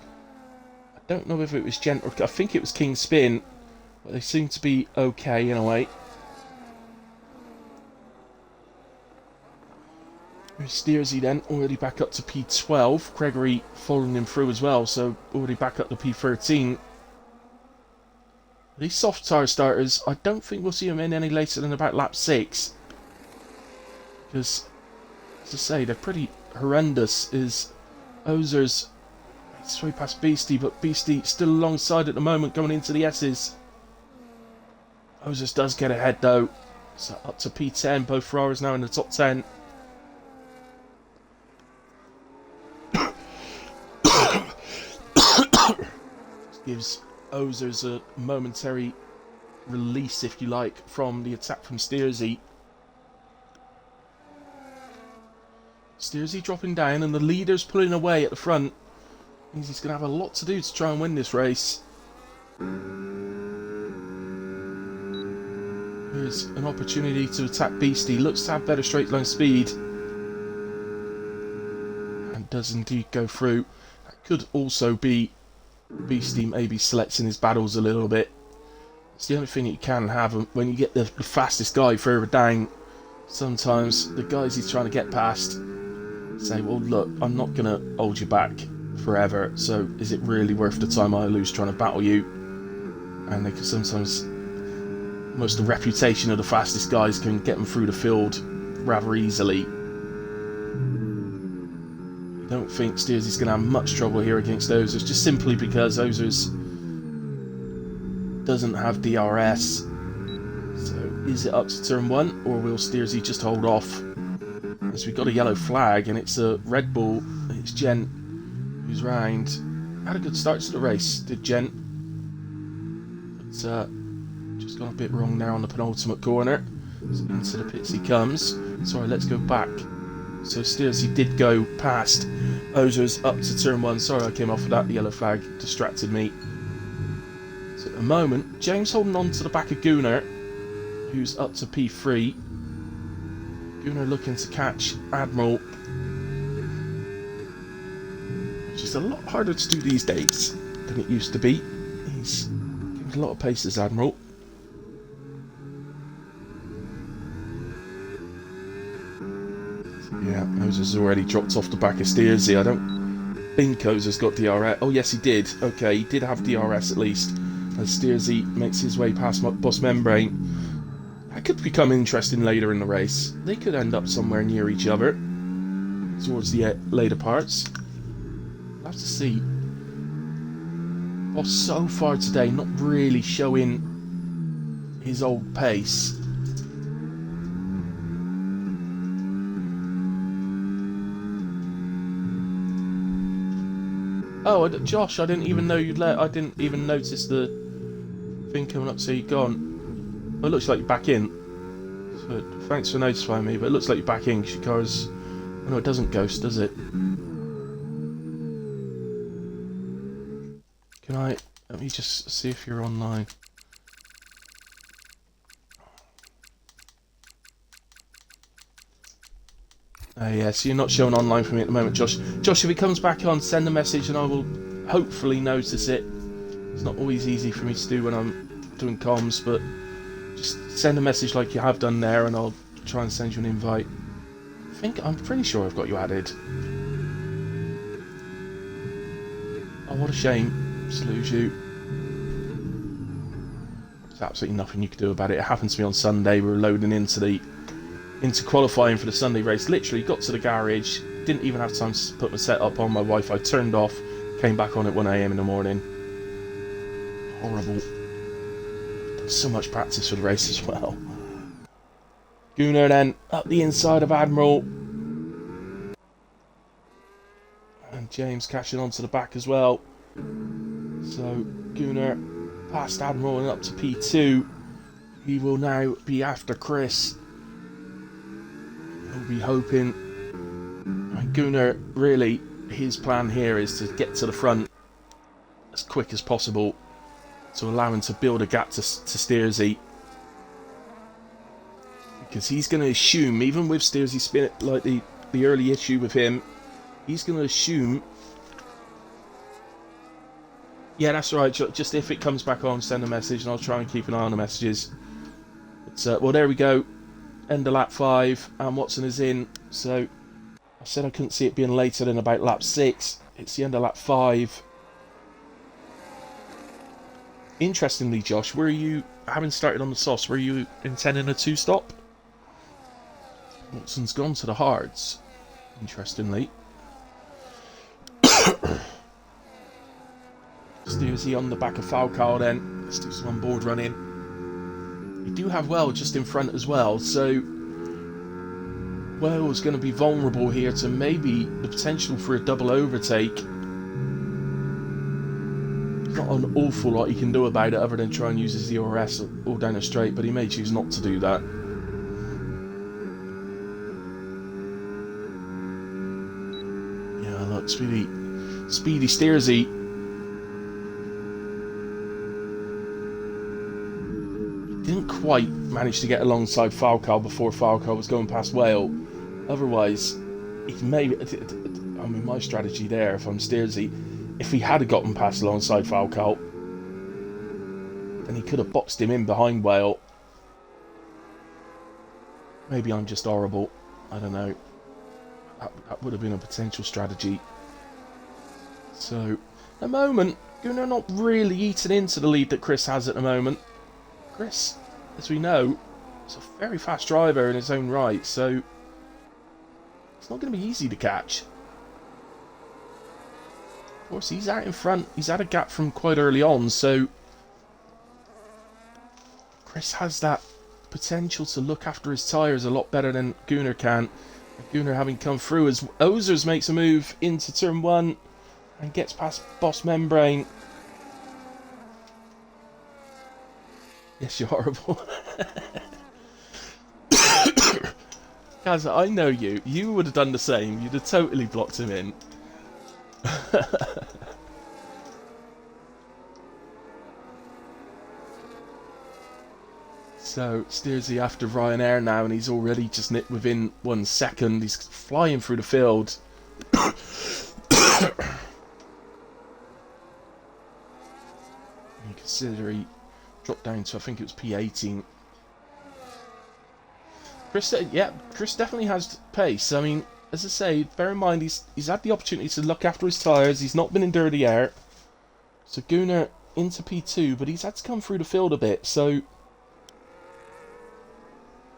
I don't know if it was Gent or I think it was King Spin, but they seem to be okay in a way. Here's Steersey then, already back up to P12. Gregory following him through as well, so already back up to P13. These soft tyre starters, I don't think we'll see them in any later than about lap 6. Because, as I say, they're pretty horrendous. Is Ozer's it's way past Beastie, but Beastie still alongside at the moment going into the S's. Ozers does get ahead though. So up to P10, both Ferraris now in the top 10. Gives Ozers a momentary release, if you like, from the attack from Steersey. Steersey dropping down and the leader's pulling away at the front. Means he's going to have a lot to do to try and win this race. Here's an opportunity to attack Beastie. Looks to have better straight line speed. and does indeed go through. That could also be Beastie maybe selecting his battles a little bit. It's the only thing you can have when you get the fastest guy further down. Sometimes the guys he's trying to get past say, well, look, I'm not going to hold you back forever, so is it really worth the time I lose trying to battle you? And they can sometimes, almost the reputation of the fastest guys can get them through the field rather easily. I don't think Steersy's going to have much trouble here against Ozers, just simply because Ozers doesn't have DRS. So is it up to turn 1, or will Steersy just hold off? As we've got a yellow flag, and it's a Red Bull. It's Jen who's round. Had a good start to the race, did Jen. But just gone a bit wrong now on the penultimate corner. So into the pits he comes. Sorry, let's go back. So Steersy did go past Ozers up to turn 1. Sorry I came off of that, the yellow flag distracted me. So at the moment, James holding on to the back of Gunnar, who's up to P3. Gunnar looking to catch Admiral, which is a lot harder to do these days than it used to be. He's giving a lot of paces, Admiral. Yeah, Ozer's already dropped off the back of Steersy. I don't think Ozer's got DRS. Oh, yes, he did. Okay, he did have DRS at least. As Steersy makes his way past Boss Membrane. That could become interesting later in the race. They could end up somewhere near each other towards the later parts. We'll have to see. Boss so far today not really showing his old pace. Oh, Josh, I didn't even know you'd let. I didn't even notice the thing coming up. So you're gone. Well, it looks like you're back in. So thanks for notifying me. But it looks like you're back in because your car's. Oh, no, it doesn't ghost, does it? Can I? Let me just see if you're online. Yeah, so you're not showing online for me at the moment, Josh. Josh, if it comes back on, send a message and I will hopefully notice it. It's not always easy for me to do when I'm doing comms, but just send a message like you have done there and I'll try and send you an invite. I'm pretty sure I've got you added. Oh, what a shame to lose you. There's absolutely nothing you could do about it. It happened to me on Sunday. We were loading into qualifying for the Sunday race. Literally got to the garage, didn't even have time to put my setup on, my Wi-Fi turned off, came back on at 1 AM in the morning. Horrible. Done so much practice for the race as well. Gunnar then up the inside of Admiral. And James catching onto the back as well. So Gunnar past Admiral and up to P2. He will now be after Chris. He'll be hoping. And Gunnar, really, his plan here is to get to the front as quick as possible to allow him to build a gap to Steersy. Because he's going to assume, even with Steersy spin, like the early issue with him, he's going to assume. Yeah, that's right. Just if it comes back on, send a message, and I'll try and keep an eye on the messages. But, well, there we go. End of lap 5, and Watson is in. So I said I couldn't see it being later than about lap 6. It's the end of lap 5. Interestingly, Josh, were you, having started on the sauce, were you intending a 2-stop? Watson's gone to the hards, interestingly. Steersy on the back of Falcao then. Let's do some on-board running. We do have Well just in front as well, so Well's going to be vulnerable here to maybe the potential for a double overtake. Not an awful lot he can do about it other than try and use his DRS all down the straight, but he may choose not to do that. Yeah, look, speedy Steersy. Didn't quite manage to get alongside Falcao before Falcao was going past Whale. Otherwise, he may. I mean, my strategy there, if I'm Steersy, if he had gotten past alongside Falcout, then he could have boxed him in behind Whale. Maybe I'm just horrible. I don't know. That would have been a potential strategy. So, at the moment, Gunnar not really eating into the lead that Chris has at the moment. Chris, as we know, is a very fast driver in his own right, so it's not going to be easy to catch. Of course, he's out in front. He's had a gap from quite early on, so Chris has that potential to look after his tyres a lot better than Gunnar can. And Gunnar having come through as Ozers makes a move into turn 1 and gets past Boss Membrane. Yes, you're horrible. Guys, I know you. You would have done the same. You'd have totally blocked him in. So, Steersy after Ryanair now, and he's already just nipped within 1 second. He's flying through the field. You consider he dropped down to, I think it was P18. Chris, yeah, Chris definitely has pace. I mean, as I say, bear in mind he's had the opportunity to look after his tyres. He's not been in dirty air. So Gunnar into P2, but he's had to come through the field a bit. So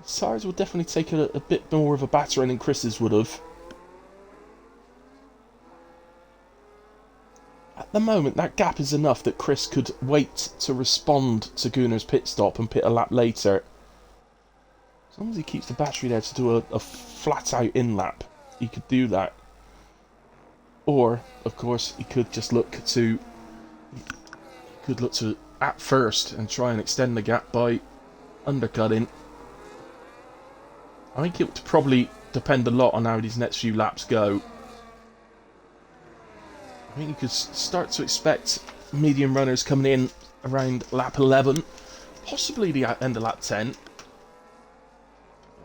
his tyres will definitely take a bit more of a battering than Chris's would have. At the moment, that gap is enough that Chris could wait to respond to Gunnar's pit stop and pit a lap later. As long as he keeps the battery there to do a flat-out in-lap, he could do that. Or, of course, he could just look to at first and try and extend the gap by undercutting. I think it would probably depend a lot on how these next few laps go. I think you could start to expect medium runners coming in around lap 11, possibly the end of lap 10.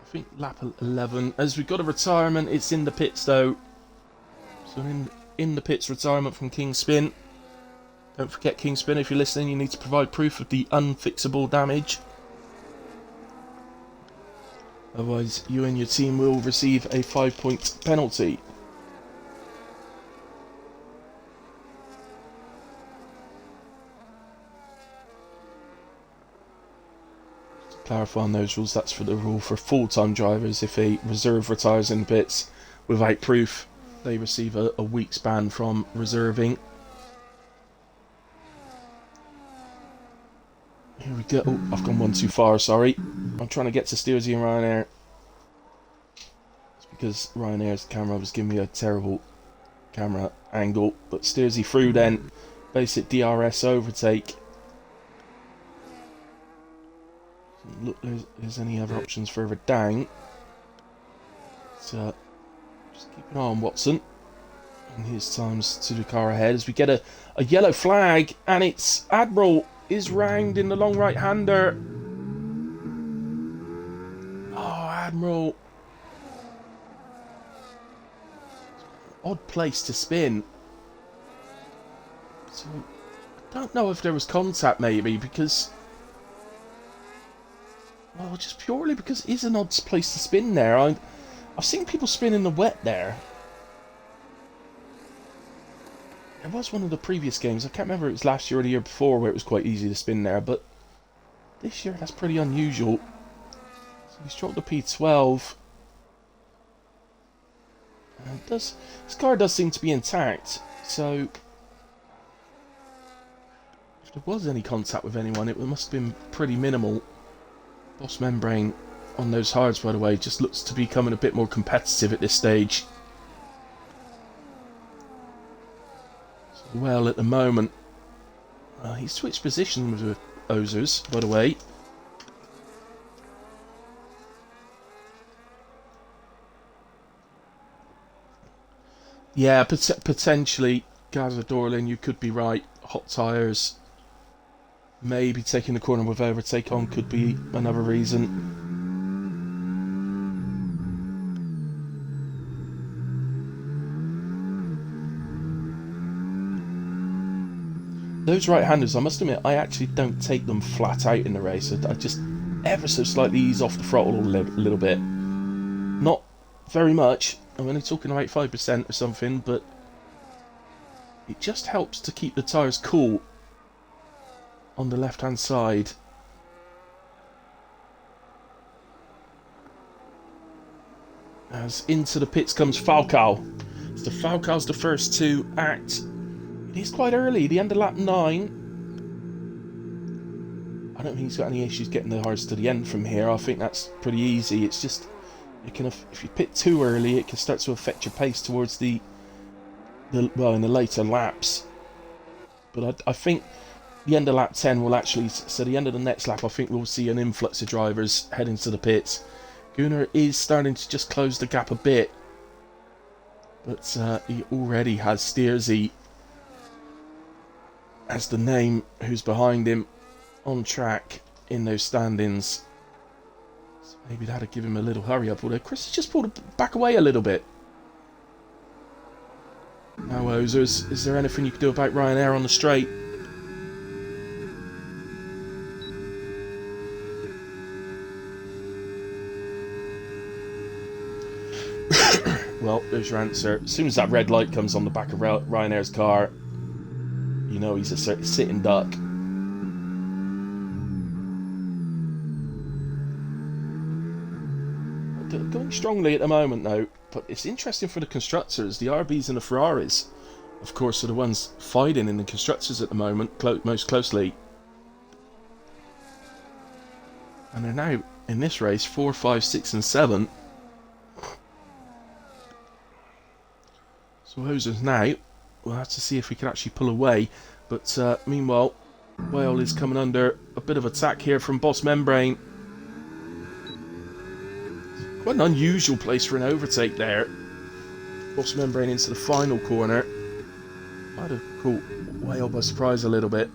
I think lap 11, as we've got a retirement, it's in the pits though. So in the pits, retirement from King Spin. Don't forget, King Spin, if you're listening, you need to provide proof of the unfixable damage. Otherwise, you and your team will receive a 5-point penalty. Clarify on those rules, that's for the rule for full-time drivers. If a reserve retires in the pits without proof, they receive a week's ban from reserving. Here we go. Oh, I've gone one too far, sorry. I'm trying to get to Steersy and Ryanair. It's because Ryanair's camera was giving me a terrible camera angle. But Steersy through then. Basic DRS overtake. Look, there's any other options further down. So, just keep an eye on Watson. And his times to the car ahead as we get a yellow flag. And it's Admiral is round in the long right-hander. Oh, Admiral. Odd place to spin. So, I don't know if there was contact maybe because... Well, just purely because it is an odd place to spin there. I've seen people spin in the wet there. There was one of the previous games, I can't remember if it was last year or the year before, where it was quite easy to spin there, but this year that's pretty unusual. So he's dropped the P12. And his car does seem to be intact, so if there was any contact with anyone, it must have been pretty minimal. Boss Membrane on those hards, by the way, just looks to be becoming a bit more competitive at this stage. So, well, at the moment, he's switched positions with Ozers, by the way. Yeah, potentially, Gaza Dorlin, you could be right. Hot tyres. Maybe taking the corner with overtake on could be another reason. those right-handers, I must admit, I actually don't take them flat out in the race. I just ever so slightly ease off the throttle a little bit. Not very much. I'm only talking about 5% or something, but it just helps to keep the tyres cool on the left-hand side. As into the pits comes Falcao. So Falcao's the first to act. It is quite early, the end of lap 9. I don't think he's got any issues getting the cars to the end from here. I think that's pretty easy. It's just, it can, if you pit too early, it can start to affect your pace towards the well, in the later laps. But I think the end of lap 10 will actually, so the end of the next lap, I think we'll see an influx of drivers heading to the pits. Gunnar is starting to just close the gap a bit, but he already has Steersy as the name who's behind him on track in those standings. So maybe that'll give him a little hurry up, although Chris has just pulled back away a little bit. Now, Ozers, is there anything you can do about Ryanair on the straight? Well, there's your answer. As soon as that red light comes on the back of Ryanair's car, you know he's a sitting duck. Going strongly at the moment, though. But it's interesting for the constructors. The RBs and the Ferraris, of course, are the ones fighting in the constructors at the moment most closely. And they're now, in this race, 4, 5, 6 and 7. So Hosers now, we'll have to see if we can actually pull away. But meanwhile, Whale is coming under a bit of attack here from Boss Membrane. Quite an unusual place for an overtake there. Boss Membrane into the final corner. Might have caught Whale by surprise a little bit.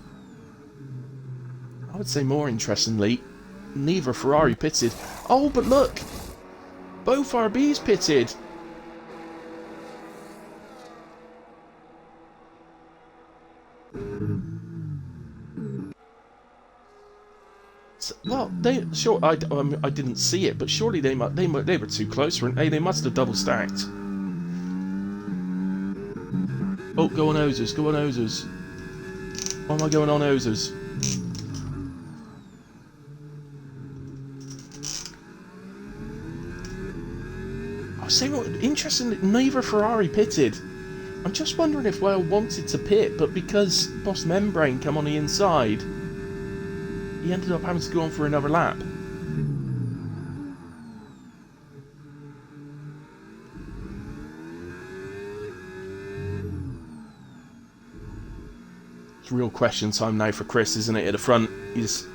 I would say more interestingly, neither Ferrari pitted. Oh, but look! Both RBs pitted! Well, I didn't see it, but surely they were too close, weren't they? They must have double stacked. Oh, go on Ozers, go on Ozers. Why am I going on Ozers? I was saying, interestingly, neither Ferrari pitted. I'm just wondering if Whale wanted to pit, but because Boss Membrane came on the inside, he ended up having to go on for another lap. It's real question time now for Chris, isn't it, at the front? He's,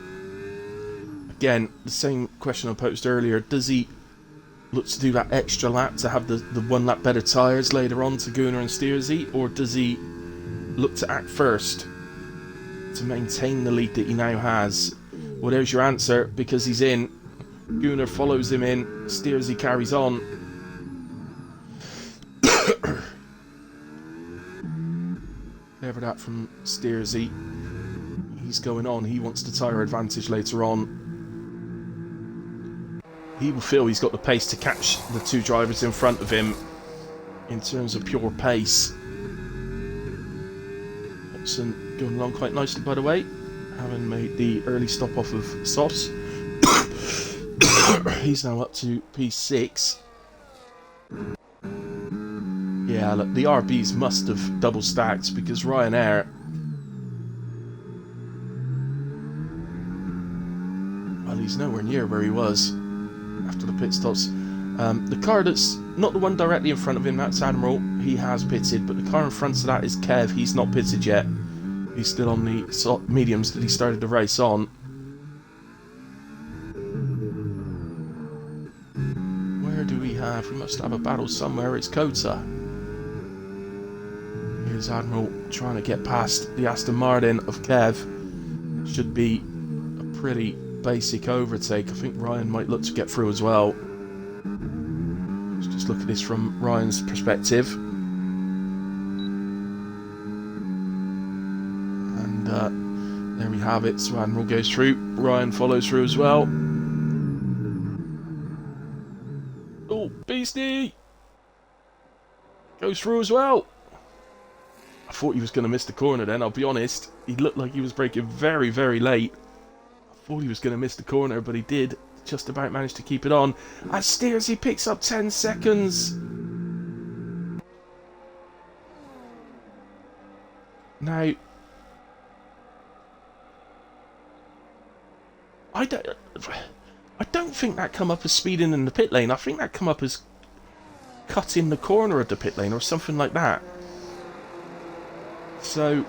again, the same question I posed earlier. Does he look to do that extra lap to have the 1 lap better tyres later on to Gunnar and Steersy, or does he look to act first to maintain the lead that he now has? Well, there's your answer, because he's in. Gunnar follows him in. Steersy carries on. Clever that from Steersy. He's going on. He wants the tyre advantage later on. He will feel he's got the pace to catch the 2 drivers in front of him in terms of pure pace. Watson going along quite nicely, by the way, having made the early stop off of Sauce. He's now up to P6. Yeah, look, the RBs must have double stacked, because Ryanair, well, he's nowhere near where he was after the pit stops. The car that's not the one directly in front of him, that's Admiral. He has pitted, but the car in front of that is Kev. He's not pitted yet. He's still on the mediums that he started the race on. Where do we have? We must have a battle somewhere. It's COTA. Here's Admiral trying to get past the Aston Martin of Kev. Should be a pretty basic overtake. I think Ryan might look to get through as well. Let's just look at this from Ryan's perspective. And there we have it. So Admiral goes through. Ryan follows through as well. Oh, Beastie goes through as well. I thought he was going to miss the corner then, I'll be honest. He looked like he was braking very, very late. I thought he was going to miss the corner, but he did just about manage to keep it on. As Steers, he picks up 10 seconds. Now, I don't think that come up as speeding in the pit lane. I think that come up as cutting the corner of the pit lane or something like that. So,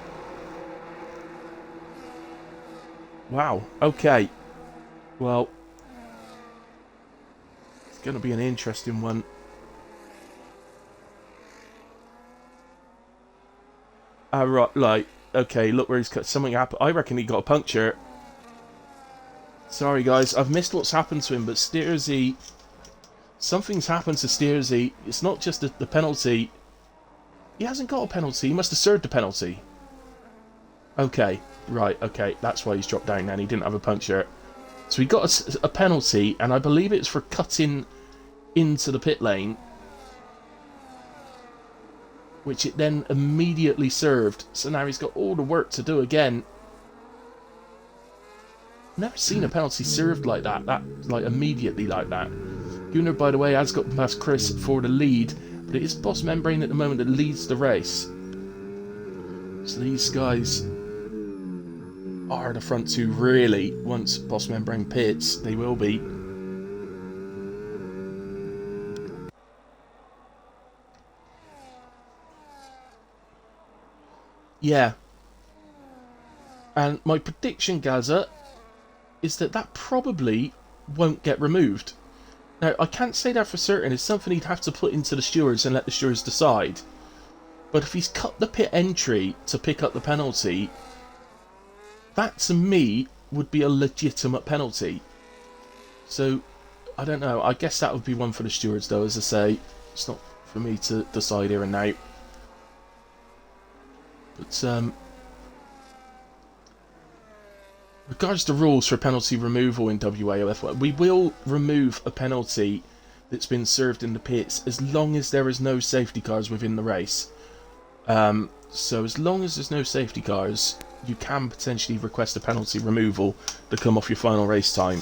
wow, okay. Well, it's going to be an interesting one. Right, okay, look where he's cut. Something happened. I reckon he got a puncture. Sorry, guys, I've missed what's happened to him, but Steersy... Something's happened to Steersy. It's not just the penalty. He hasn't got a penalty. He must have served a penalty. Okay, right, okay. That's why he's dropped down then. He didn't have a puncture. So he got a penalty, and I believe it's for cutting into the pit lane, which it then immediately served. So now he's got all the work to do again. Never seen a penalty served like that. Like immediately like that. Gunnar, by the way, has got past Chris for the lead, but it is Boss Membrane at the moment that leads the race. So these guys are the front two, really. Once Boss Membrane pits, they will be. Yeah. And my prediction, Gaza, is that probably won't get removed. Now, I can't say that for certain. It's something he'd have to put into the stewards and let the stewards decide. But if he's cut the pit entry to pick up the penalty, that to me would be a legitimate penalty. So, I don't know. I guess that would be one for the stewards, though, as I say. It's not for me to decide here and now. But, regards to rules for penalty removal in WAOF1, we will remove a penalty that's been served in the pits as long as there is no safety cars within the race. So as long as there's no safety cars, you can potentially request a penalty removal to come off your final race time.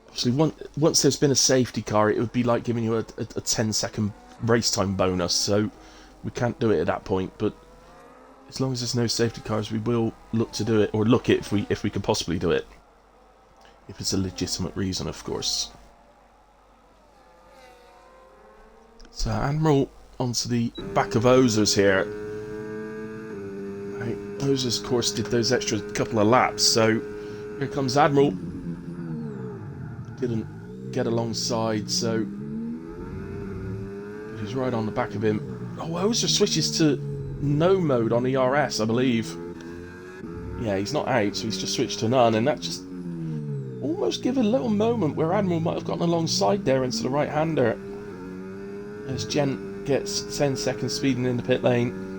Obviously, once there's been a safety car, it would be like giving you a 10-second race time bonus, so we can't do it at that point, but as long as there's no safety cars, we will look to do it, or look it if we could possibly do it. If it's a legitimate reason, of course. So, Admiral onto the back of Ozers here. Right, Ozers, of course, did those extra couple of laps, so here comes Admiral. Didn't get alongside, so he's right on the back of him. Oh, Ozer switches to no mode on ERS, I believe. Yeah, he's not out, so he's just switched to none, and that just almost give a little moment where Admiral might have gotten alongside there into the right-hander. As Gent gets 10 seconds speeding in the pit lane.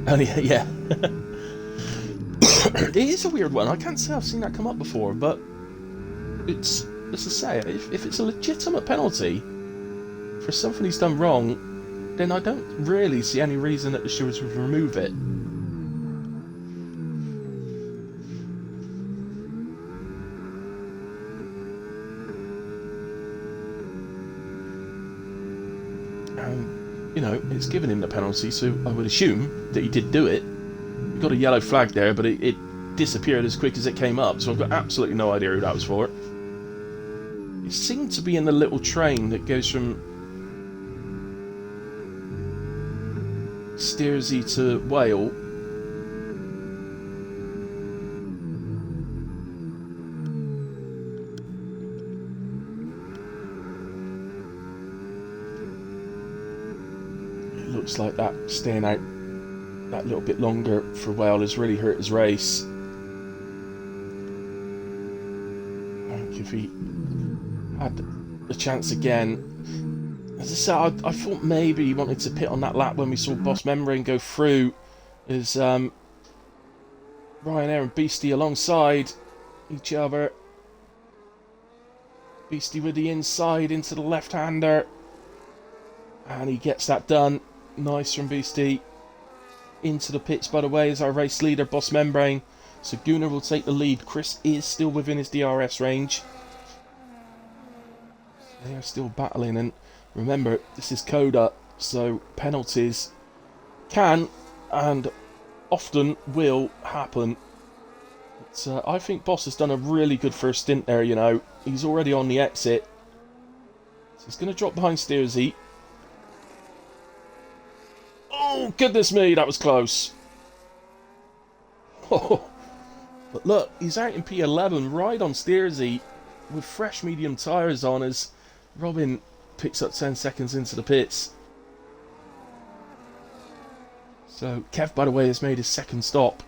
Oh yeah. It is a weird one. I can't say I've seen that come up before, but it's, as I say, if it's a legitimate penalty for something he's done wrong, then I don't really see any reason that the stewards would remove it. You know, it's given him the penalty, so I would assume that he did do it. We got a yellow flag there, but it disappeared as quick as it came up, so I've got absolutely no idea who that was for. It seemed to be in the little train that goes from Steersy to Whale. It looks like that staying out that little bit longer for Whale has really hurt his race. I think if he had the chance again, As I said, I thought maybe he wanted to pit on that lap when we saw Boss Membrane go through. As Ryanair and Beastie alongside each other. Beastie with the inside into the left-hander. And he gets that done. Nice from Beastie. Into the pits, by the way, as our race leader, Boss Membrane. So Gunnar will take the lead. Chris is still within his DRS range. They are still battling, and remember, this is COTA, so penalties can and often will happen. But, I think Boss has done a really good first stint there, you know. He's already on the exit. So he's going to drop behind Steersy. Oh, goodness me, that was close. Oh, but look, he's out in P11, right on Steersy, with fresh medium tyres on as Robin picks up 10 seconds into the pits. So, Kev, by the way, has made his second stop.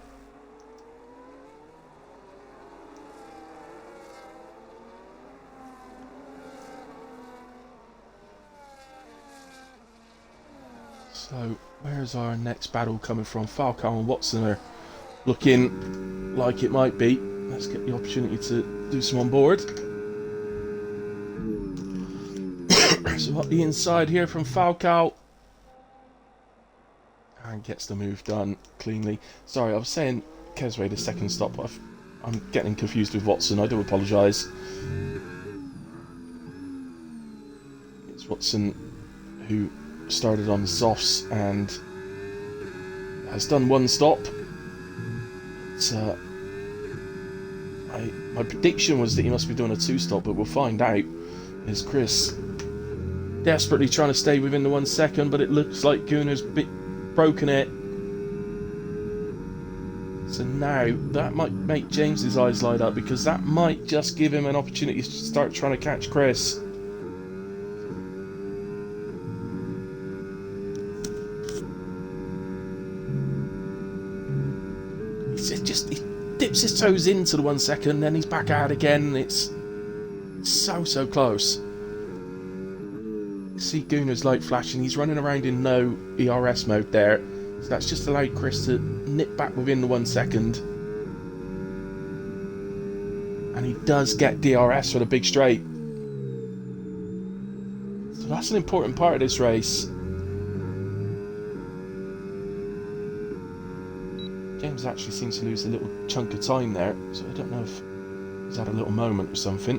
So, where's our next battle coming from? Falcao and Watson are looking like it might be. Let's get the opportunity to do some on board. So up the inside here from Falcao. And gets the move done cleanly. Sorry, I was saying Kesway the second stop. I'm getting confused with Watson. I do apologise. It's Watson who started on the softs and has done one stop. My prediction was that he must be doing a two-stop, but we'll find out. As Chris desperately trying to stay within the 1 second, but it looks like Gunnar's broken it. So now that might make James's eyes light up, because that might just give him an opportunity to start trying to catch Chris. He dips his toes into the 1 second, then he's back out again. It's so close. See Gunnar's light flashing. He's running around in no ERS mode there, so that's just allowed Chris to nip back within the 1 second. And he does get DRS for the big straight. So that's an important part of this race. James actually seems to lose a little chunk of time there, so I don't know if he's had a little moment or something.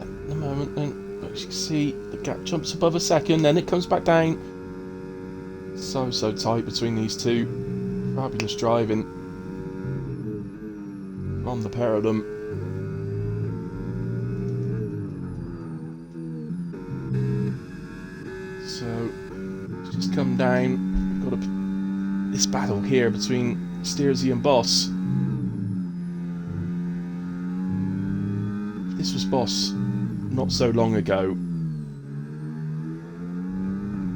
At the moment, then, as you can see, the gap jumps above a second, then it comes back down. So tight between these two. Fabulous driving on the pair of them. So it's just come down. We've got this battle here between Steersy and Boss. If this was Boss not so long ago,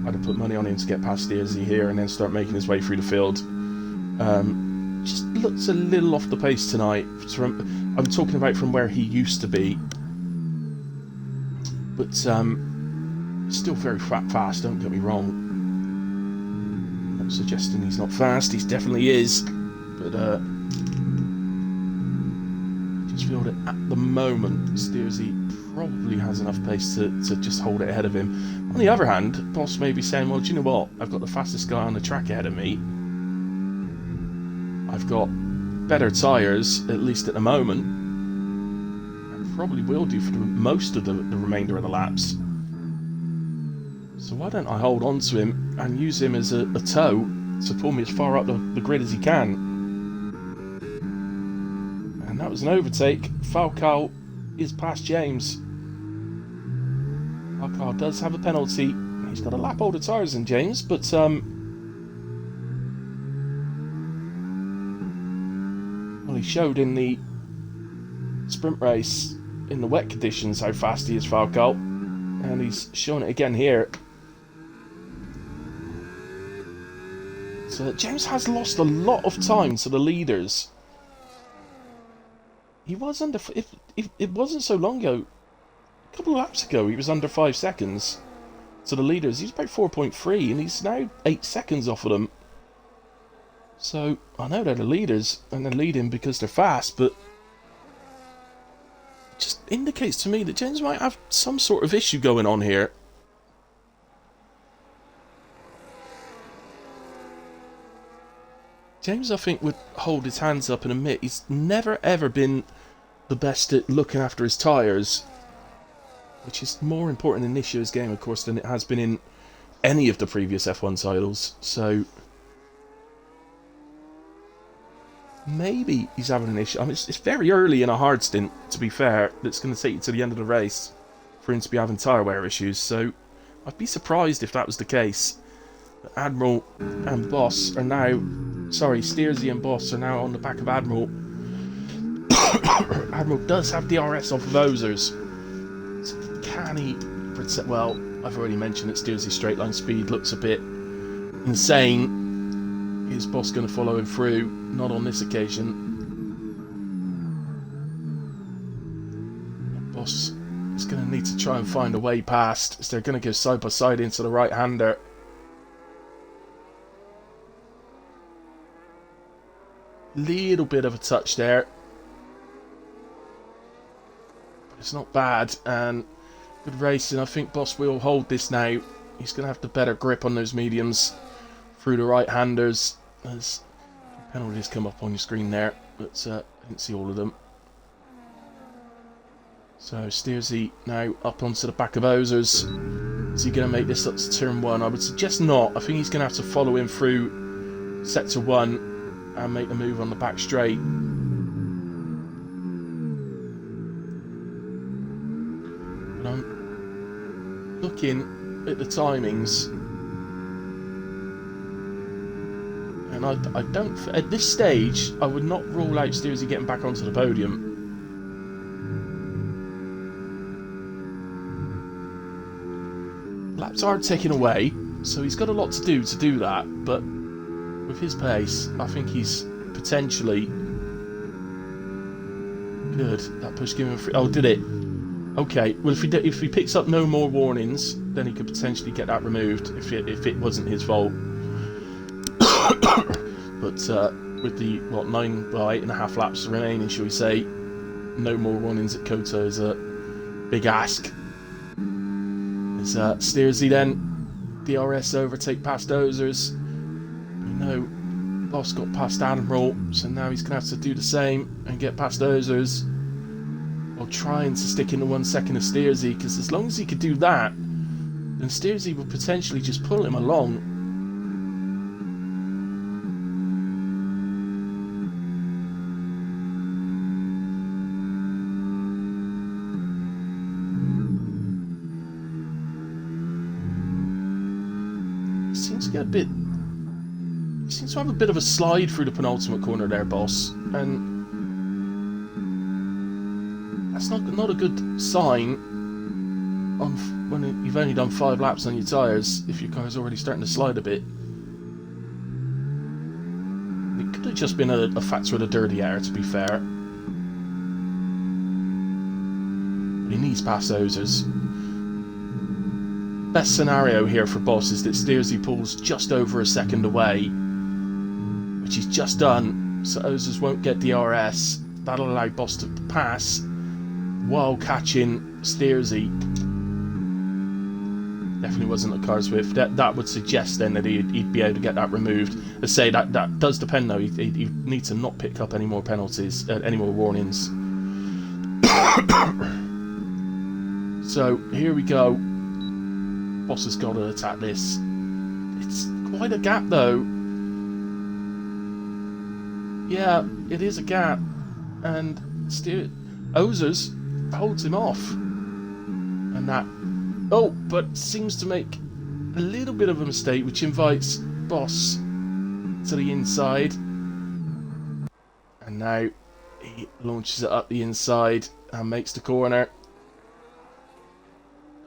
I'd have put money on him to get past Steersy here and then start making his way through the field. Just looks a little off the pace tonight. I'm talking about from where he used to be. But still very fast, don't get me wrong. Not suggesting he's not fast, he definitely is. But I just feel that at the moment, Steersy probably has enough pace to just hold it ahead of him. On the other hand, Boss may be saying, well, do you know what? I've got the fastest guy on the track ahead of me. I've got better tyres, at least at the moment. And probably will do for most of the remainder of the laps. So why don't I hold on to him and use him as a tow to pull me as far up the grid as he can. And that was an overtake. Falcao is past James. Falcao does have a penalty. He's got a lap older tyres than James, but well, he showed in the sprint race in the wet conditions how fast he is, Falco. And he's showing it again here. So James has lost a lot of time to the leaders. He was under... If it wasn't so long ago, a couple of laps ago, he was under 5 seconds to the leaders. He's about 4.3, and he's now 8 seconds off of them. So, I know they're the leaders, and they're leading because they're fast, but it just indicates to me that James might have some sort of issue going on here. James, I think, would hold his hands up and admit he's never ever been the best at looking after his tyres, which is more important in this year's game, of course, than it has been in any of the previous F1 titles. So maybe he's having an issue. I mean, it's very early in a hard stint, to be fair, that's going to take you to the end of the race for him to be having tyre wear issues. So I'd be surprised if that was the case. But Admiral and Boss are now... Sorry, Steersy and Boss are now on the back of Admiral. Admiral does have DRS off of Ozers. So can he... Well, I've already mentioned that Steersy's straight line speed looks a bit insane. Is Boss going to follow him through? Not on this occasion. Boss is going to need to try and find a way past, as they're going to go side by side into the right-hander. Little bit of a touch there, but it's not bad, and good racing. I think Boss will hold this now. He's going to have the better grip on those mediums through the right-handers. There's penalties come up on your screen there, but I didn't see all of them. So Steersy now up onto the back of Ozers. Is he going to make this up to turn 1? I would suggest not. I think he's going to have to follow him through sector 1 and make the move on the back straight. But I'm looking at the timings, and I don't... At this stage, I would not rule out Steersy getting back onto the podium. Laps are ticking away, so he's got a lot to do that, but with his pace, I think he's potentially good. That push gave him a free... Oh, did it? Okay. Well, if he picks up no more warnings, then he could potentially get that removed if it wasn't his fault. But with the 8.5 laps remaining, shall we say, no more warnings at COTA is a big ask. As Steersy then DRS overtake past Ozers. No, Boss got past Admiral, so now he's going to have to do the same and get past Ozers, while trying to stick in the 1 second of Steersy, because as long as he could do that, then Steersy would potentially just pull him along. He seems to get a bit... Seems to have a bit of a slide through the penultimate corner there, Boss, and that's not a good sign on when you've only done 5 laps on your tyres, if your car's already starting to slide a bit. It could have just been a factor of the dirty air, to be fair. But he needs past Ozers. Best scenario here for Boss is that Steersy pulls just over a second away, which he's just done, so Ozers won't get DRS. That'll allow Boss to pass while catching Steersy. Definitely wasn't a car Swift. That would suggest then that he'd be able to get that removed. I say that does depend though. He needs to not pick up any more penalties, any more warnings. So here we go. Boss has got to attack this. It's quite a gap though. Yeah, it is a gap, and Ozers holds him off, and that... Oh, but seems to make a little bit of a mistake, which invites Boss to the inside, and now He launches it up the inside and makes the corner.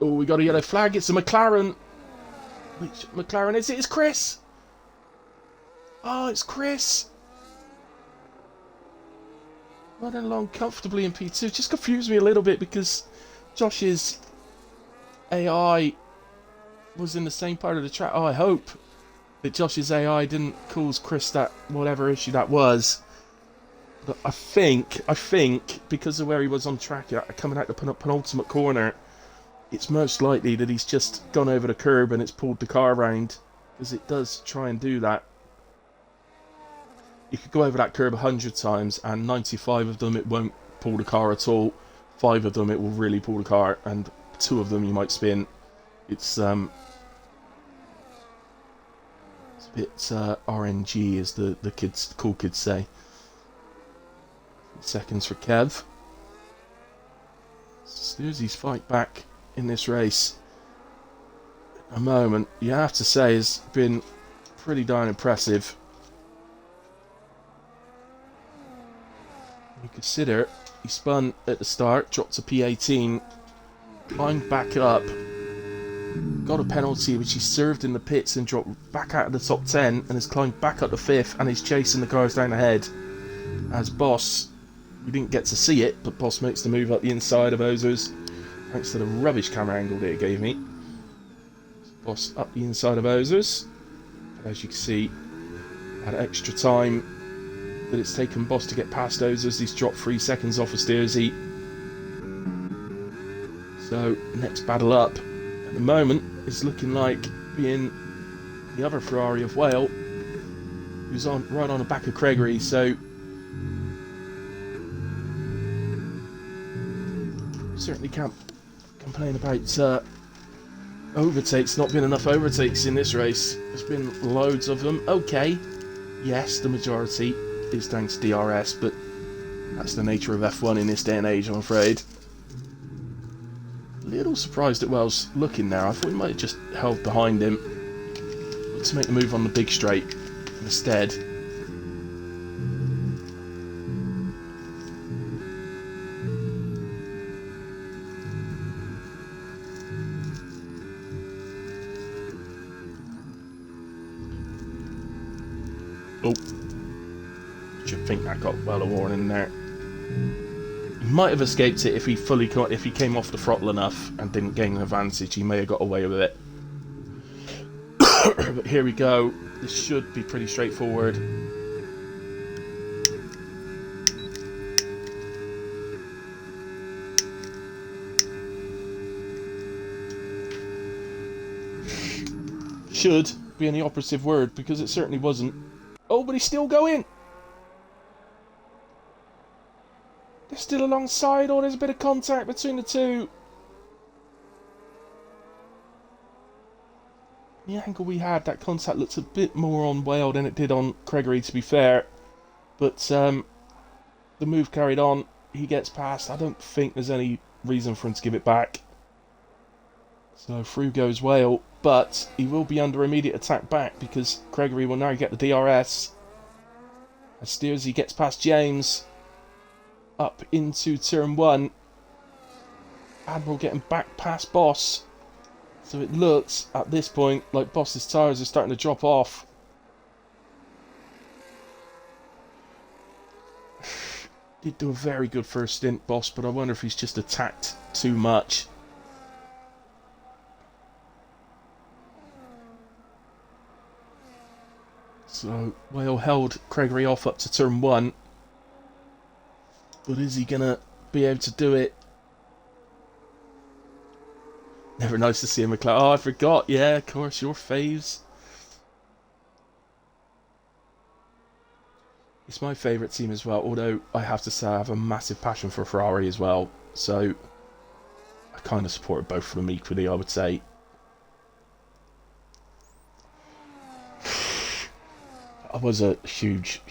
Oh, we got a yellow flag. It's a McLaren. Which McLaren is it? It's Chris. Oh, it's Chris. Running along comfortably in P2. Just confused me a little bit because Josh's AI was in the same part of the track. Oh, I hope that Josh's AI didn't cause Chris that whatever issue that was. But I think because of where he was on track, coming out the penultimate corner, it's most likely that he's just gone over the curb and it's pulled the car around, because it does try and do that. You could go over that curb 100 times, and 95 of them it won't pull the car at all. 5 of them it will really pull the car, and 2 of them you might spin. It's a bit RNG, as the cool kids say. Seconds for Kev. Snoozy's fight back in this race at the moment, you have to say, has been pretty darn impressive. You consider he spun at the start, dropped to P18, climbed back up, got a penalty which he served in the pits and dropped back out of the top 10, and has climbed back up to 5th and is chasing the cars down ahead. As Boss, we didn't get to see it, but Boss makes the move up the inside of Ozers, thanks to the rubbish camera angle that it gave me. Boss up the inside of Ozers. But as you can see, that extra time that it's taken Boss to get past Ozers, he's dropped 3 seconds off of Steersy. So, next battle up at the moment is looking like being the other Ferrari of Wales, who's right on the back of Gregory. So certainly can't complain about overtakes. Not been enough overtakes in this race. There's been loads of them. Okay, yes, the majority is thanks to DRS, but that's the nature of F1 in this day and age, I'm afraid. A little surprised at Wells looking there. I thought he might have just held behind him to make the move on the big straight instead. Oh, should think that got well a warning there. He might have escaped it if he came off the throttle enough and didn't gain an advantage. He may have got away with it. But here we go. This should be pretty straightforward. Should be the operative word, because it certainly wasn't. Oh, but he's still going! They're still alongside, or there's a bit of contact between the two. The angle we had, that contact looks a bit more on Whale than it did on Gregory, to be fair. But the move carried on. He gets past. I don't think there's any reason for him to give it back. So through goes Whale, but he will be under immediate attack back because Gregory will now get the DRS. As Steersy gets past James up into turn 1. Admiral getting back past Boss. So it looks at this point like Boss's tyres are starting to drop off. Did do a very good first stint, Boss, but I wonder if he's just attacked too much. So Whale held Gregory off up to turn 1. But is he going to be able to do it? Never nice to see a McLaren. Oh, I forgot. Yeah, of course, your faves. It's my favourite team as well, although I have to say I have a massive passion for Ferrari as well. So I kind of supported both of them equally, I would say. I was a huge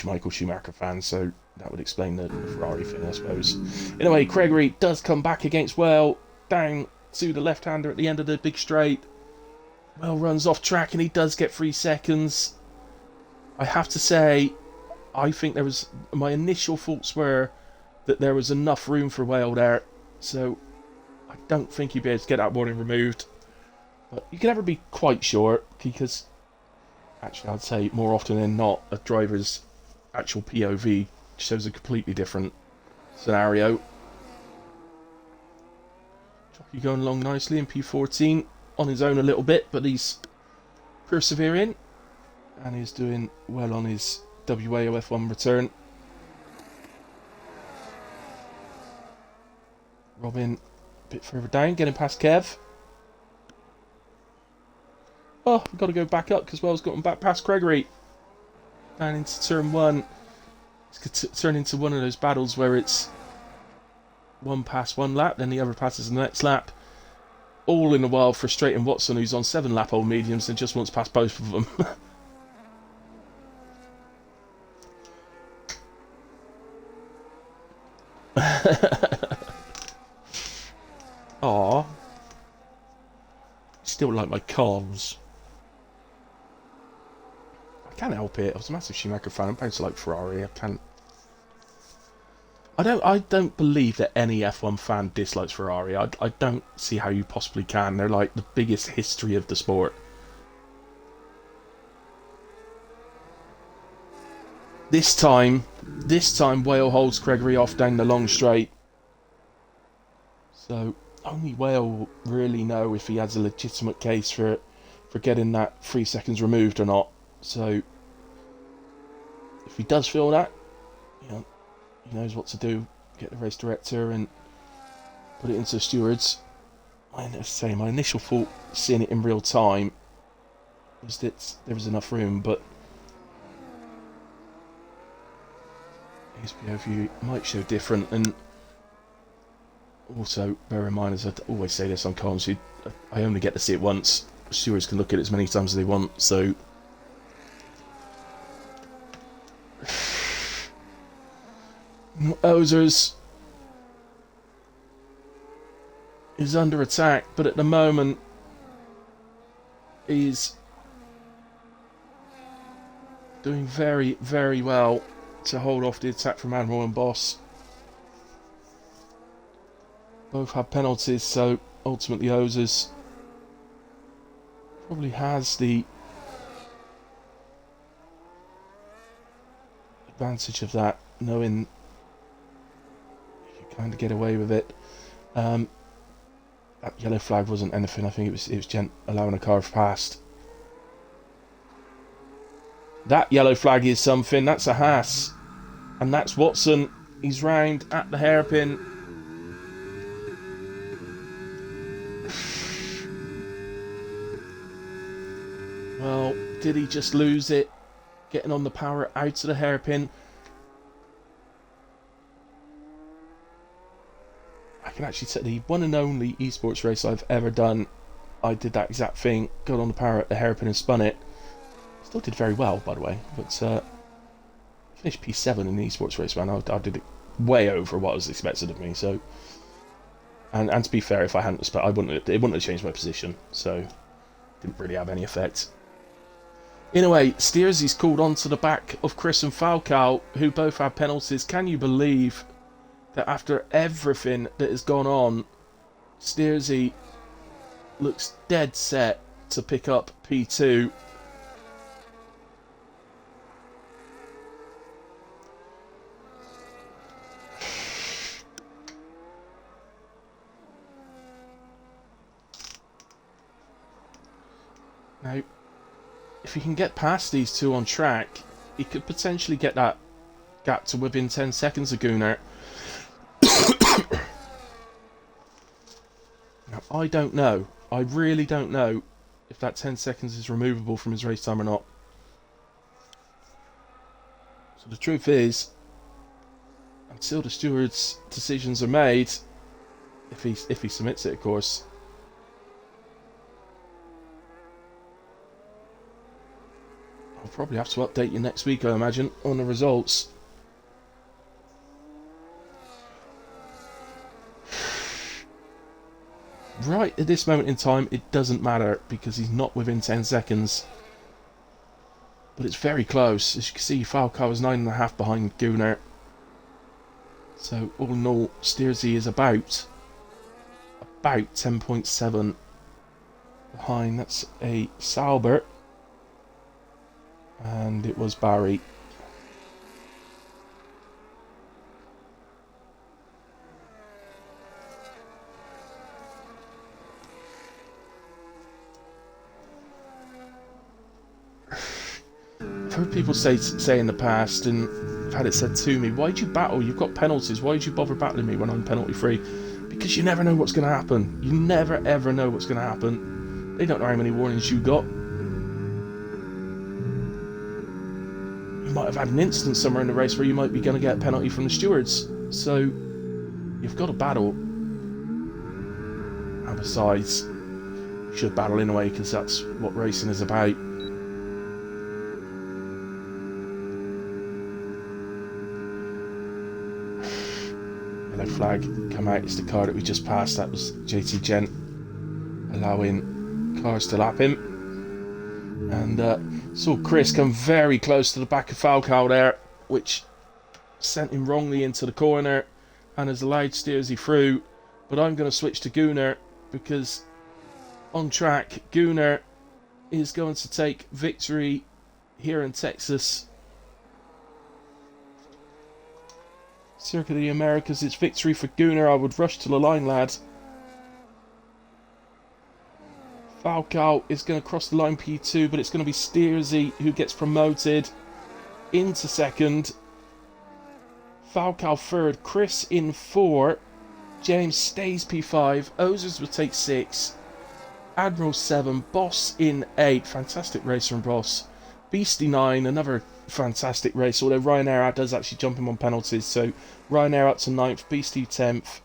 Michael Schumacher fan, so that would explain the Ferrari thing, I suppose. Anyway, Gregory does come back against Whale, down to the left-hander at the end of the big straight. Whale runs off track and he does get 3 seconds. I have to say, I think there was... My initial thoughts were that there was enough room for Whale there, so I don't think he'd be able to get that warning removed. But you can never be quite sure, because actually I'd say more often than not a driver's actual POV shows a completely different scenario. Jockey going along nicely in P14, on his own a little bit, but he's persevering, and he's doing well on his WAOF1 return. Robin a bit further down, getting past Kev. Oh, we've got to go back up because Wells got him back past Gregory. Down into turn 1. It's going to turn into one of those battles where it's one pass one lap, then the other passes the next lap. All in the while frustrating Watson, who's on 7 lap old mediums and just wants past both of them. Aww. Still like my calves. I can't help it. I was a massive Schumacher fan. I'm bound to like Ferrari. I can't. I don't believe that any F1 fan dislikes Ferrari. I don't see how you possibly can. They're like the biggest history of the sport. This time Whale holds Gregory off down the long straight. So only Whale will really know if he has a legitimate case for getting that 3 seconds removed or not. So if he does feel that, you know, he knows what to do. Get the race director and put it into the stewards. And as I say, my initial thought, seeing it in real time, was that there was enough room, but his POV might show different. And also, bear in mind, as I always say this on comms, I only get to see it once. Stewards can look at it as many times as they want, so Ozers is under attack, but at the moment he's doing very, very well to hold off the attack from Admiral and Boss. Both have penalties, so ultimately Ozers probably has the advantage of that, knowing kind of get away with it. That yellow flag wasn't anything. I think it was Gent allowing a car past. That yellow flag is something. That's a Haas, and that's Watson. He's round at the hairpin. Well, did he just lose it? Getting on the power out of the hairpin. I can actually say the one and only esports race I've ever done, I did that exact thing. Got on the power at the hairpin and spun it. Still did very well, by the way. But finished P7 in the esports race, man. I did it way over what was expected of me. So, and to be fair, if I hadn't spun, it wouldn't have changed my position. So, didn't really have any effect. In a way, Steersy's called onto the back of Chris and Falcao, who both have penalties. Can you believe that after everything that has gone on, Steersy looks dead set to pick up P2. Now, if he can get past these two on track, he could potentially get that gap to within 10 seconds of Gunnar. Now, I don't know. I really don't know if that 10 seconds is removable from his race time or not. So the truth is, until the steward's decisions are made, if he submits it, of course, I'll probably have to update you next week, I imagine, on the results. Right at this moment in time, it doesn't matter because he's not within 10 seconds. but it's very close. As you can see, Falcao is 9.5 behind Gunnar. So all in all, Steersy is about 10.7 behind. That's a Salbert, and it was Barry. I've heard people say in the past, and I've had it said to me, why'd you battle? You've got penalties. Why'd you bother battling me when I'm penalty free? Because you never know what's going to happen. You never ever know what's going to happen. They don't know how many warnings you got. You might have had an instance somewhere in the race where you might be going to get a penalty from the stewards. So you've got to battle. And besides, you should battle in a way, because that's what racing is about. Yellow flag come out. It's the car that we just passed. That was JT Gent allowing cars to lap him. And saw Chris come very close to the back of Falcao there, which sent him wrongly into the corner and has allowed Steersy through. But I'm going to switch to Gunnar, because on track, Gunnar is going to take victory here in Texas. Circuit of the Americas, it's victory for Gunnar. I would rush to the line, lads. Falcao is going to cross the line P2, but it's going to be Steersy who gets promoted into second. Falcao third, Chris in 4, James stays P5, Ozers will take 6, Admiral 7, Boss in 8, fantastic race from Boss, Beastie 9, another fantastic race, although Ryanair does actually jump him on penalties, so Ryanair up to 9th, Beastie 10th,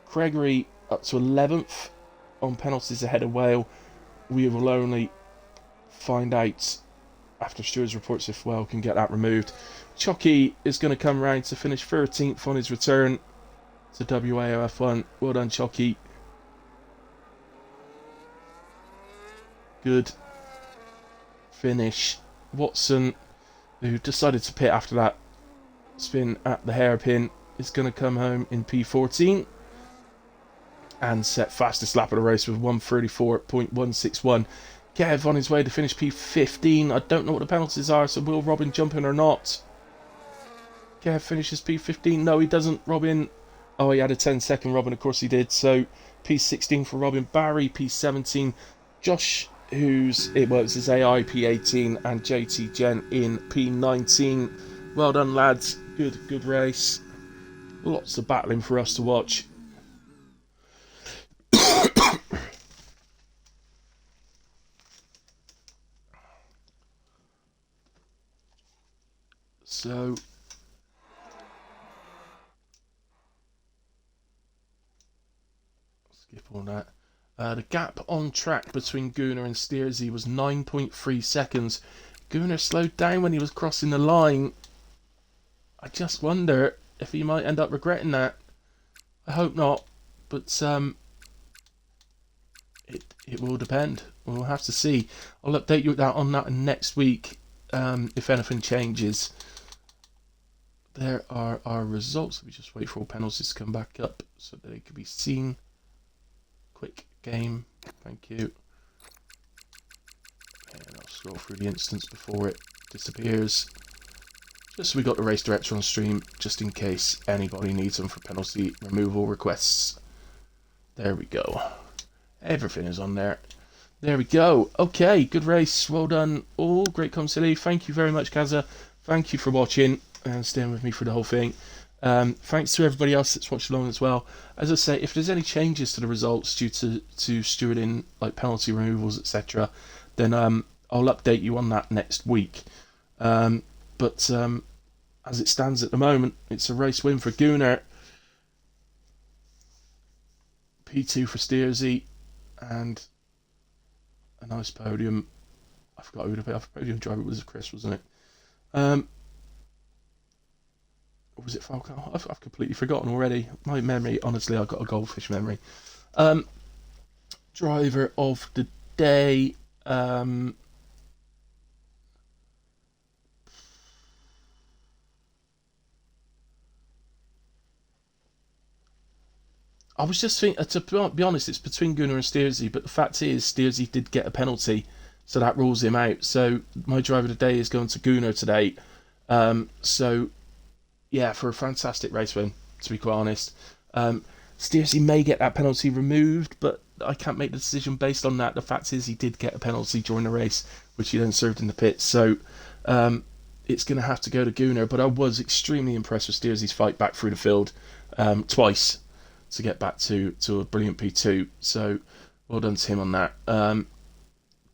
Gregory up to 11th on penalties ahead of Whale. We will only find out after Stewards reports if Whale can get that removed. Chucky is going to come round to finish 13th on his return to WAOF1. Well done, Chucky. Good finish. Watson, who decided to pit after that spin at the hairpin, is going to come home in P14 and set fastest lap of the race with 1:34.161. Kev on his way to finish P15. I don't know what the penalties are, so will Robin jump in or not? Kev finishes P15. No, he doesn't. Robin. Oh, he had a 10-second Robin. Of course he did. So P16 for Robin. Barry P17. Josh, it was his AI P18, and JT Gent in P19. Well done, lads. Good race. Lots of battling for us to watch. So skip all that. The gap on track between Gunnar and Steersy was 9.3 seconds. Gunnar slowed down when he was crossing the line. I just wonder if he might end up regretting that. I hope not, but it will depend. We'll have to see. I'll update you on that next week if anything changes. There are our results. Let me just wait for all penalties to come back up so that they can be seen. Quick game. Thank you. And I'll scroll through the instance before it disappears. Just so we got the race director on stream, just in case anybody needs them for penalty removal requests. There we go. Everything is on there. There we go. Okay, good race. Well done all. Great Comsilly. Thank you very much, Kaza. Thank you for watching and staying with me for the whole thing. Thanks to everybody else that's watched along as well. As I say, if there's any changes to the results due to stewarding, like penalty removals, etc., then I'll update you on that next week. But as it stands at the moment, it's a race win for Gunnar, P2 for Steersy, and a nice podium. I forgot who the podium driver was. Chris, wasn't it? Or was it Falcao? I've completely forgotten already. My memory, honestly, I've got a goldfish memory. Driver of the day. I was just thinking, to be honest, it's between Gunnar and Steersy, but the fact is, Steersy did get a penalty, so that rules him out. So my driver of the day is going to Gunnar today. So yeah, for a fantastic race win, to be quite honest. Steersy may get that penalty removed, but I can't make the decision based on that. The fact is, he did get a penalty during the race, which he then served in the pits. So it's going to have to go to Gunnar. But I was extremely impressed with Steersy's fight back through the field twice to get back to a brilliant P2. So well done to him on that.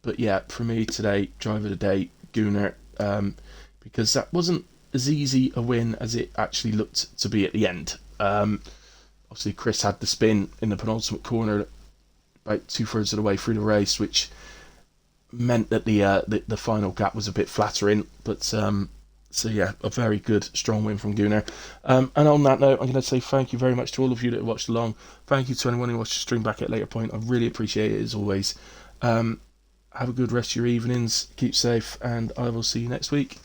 But yeah, for me today, driver of the day, Gunnar, because that wasn't as easy a win as it actually looked to be at the end. Obviously, Chris had the spin in the penultimate corner about 2/3 of the way through the race, which meant that the final gap was a bit flattering. But so yeah, a very good, strong win from Gunnar. And on that note, I'm going to say thank you very much to all of you that watched along. Thank you to anyone who watched the stream back at a later point. I really appreciate it as always. Have a good rest of your evenings. Keep safe, and I will see you next week.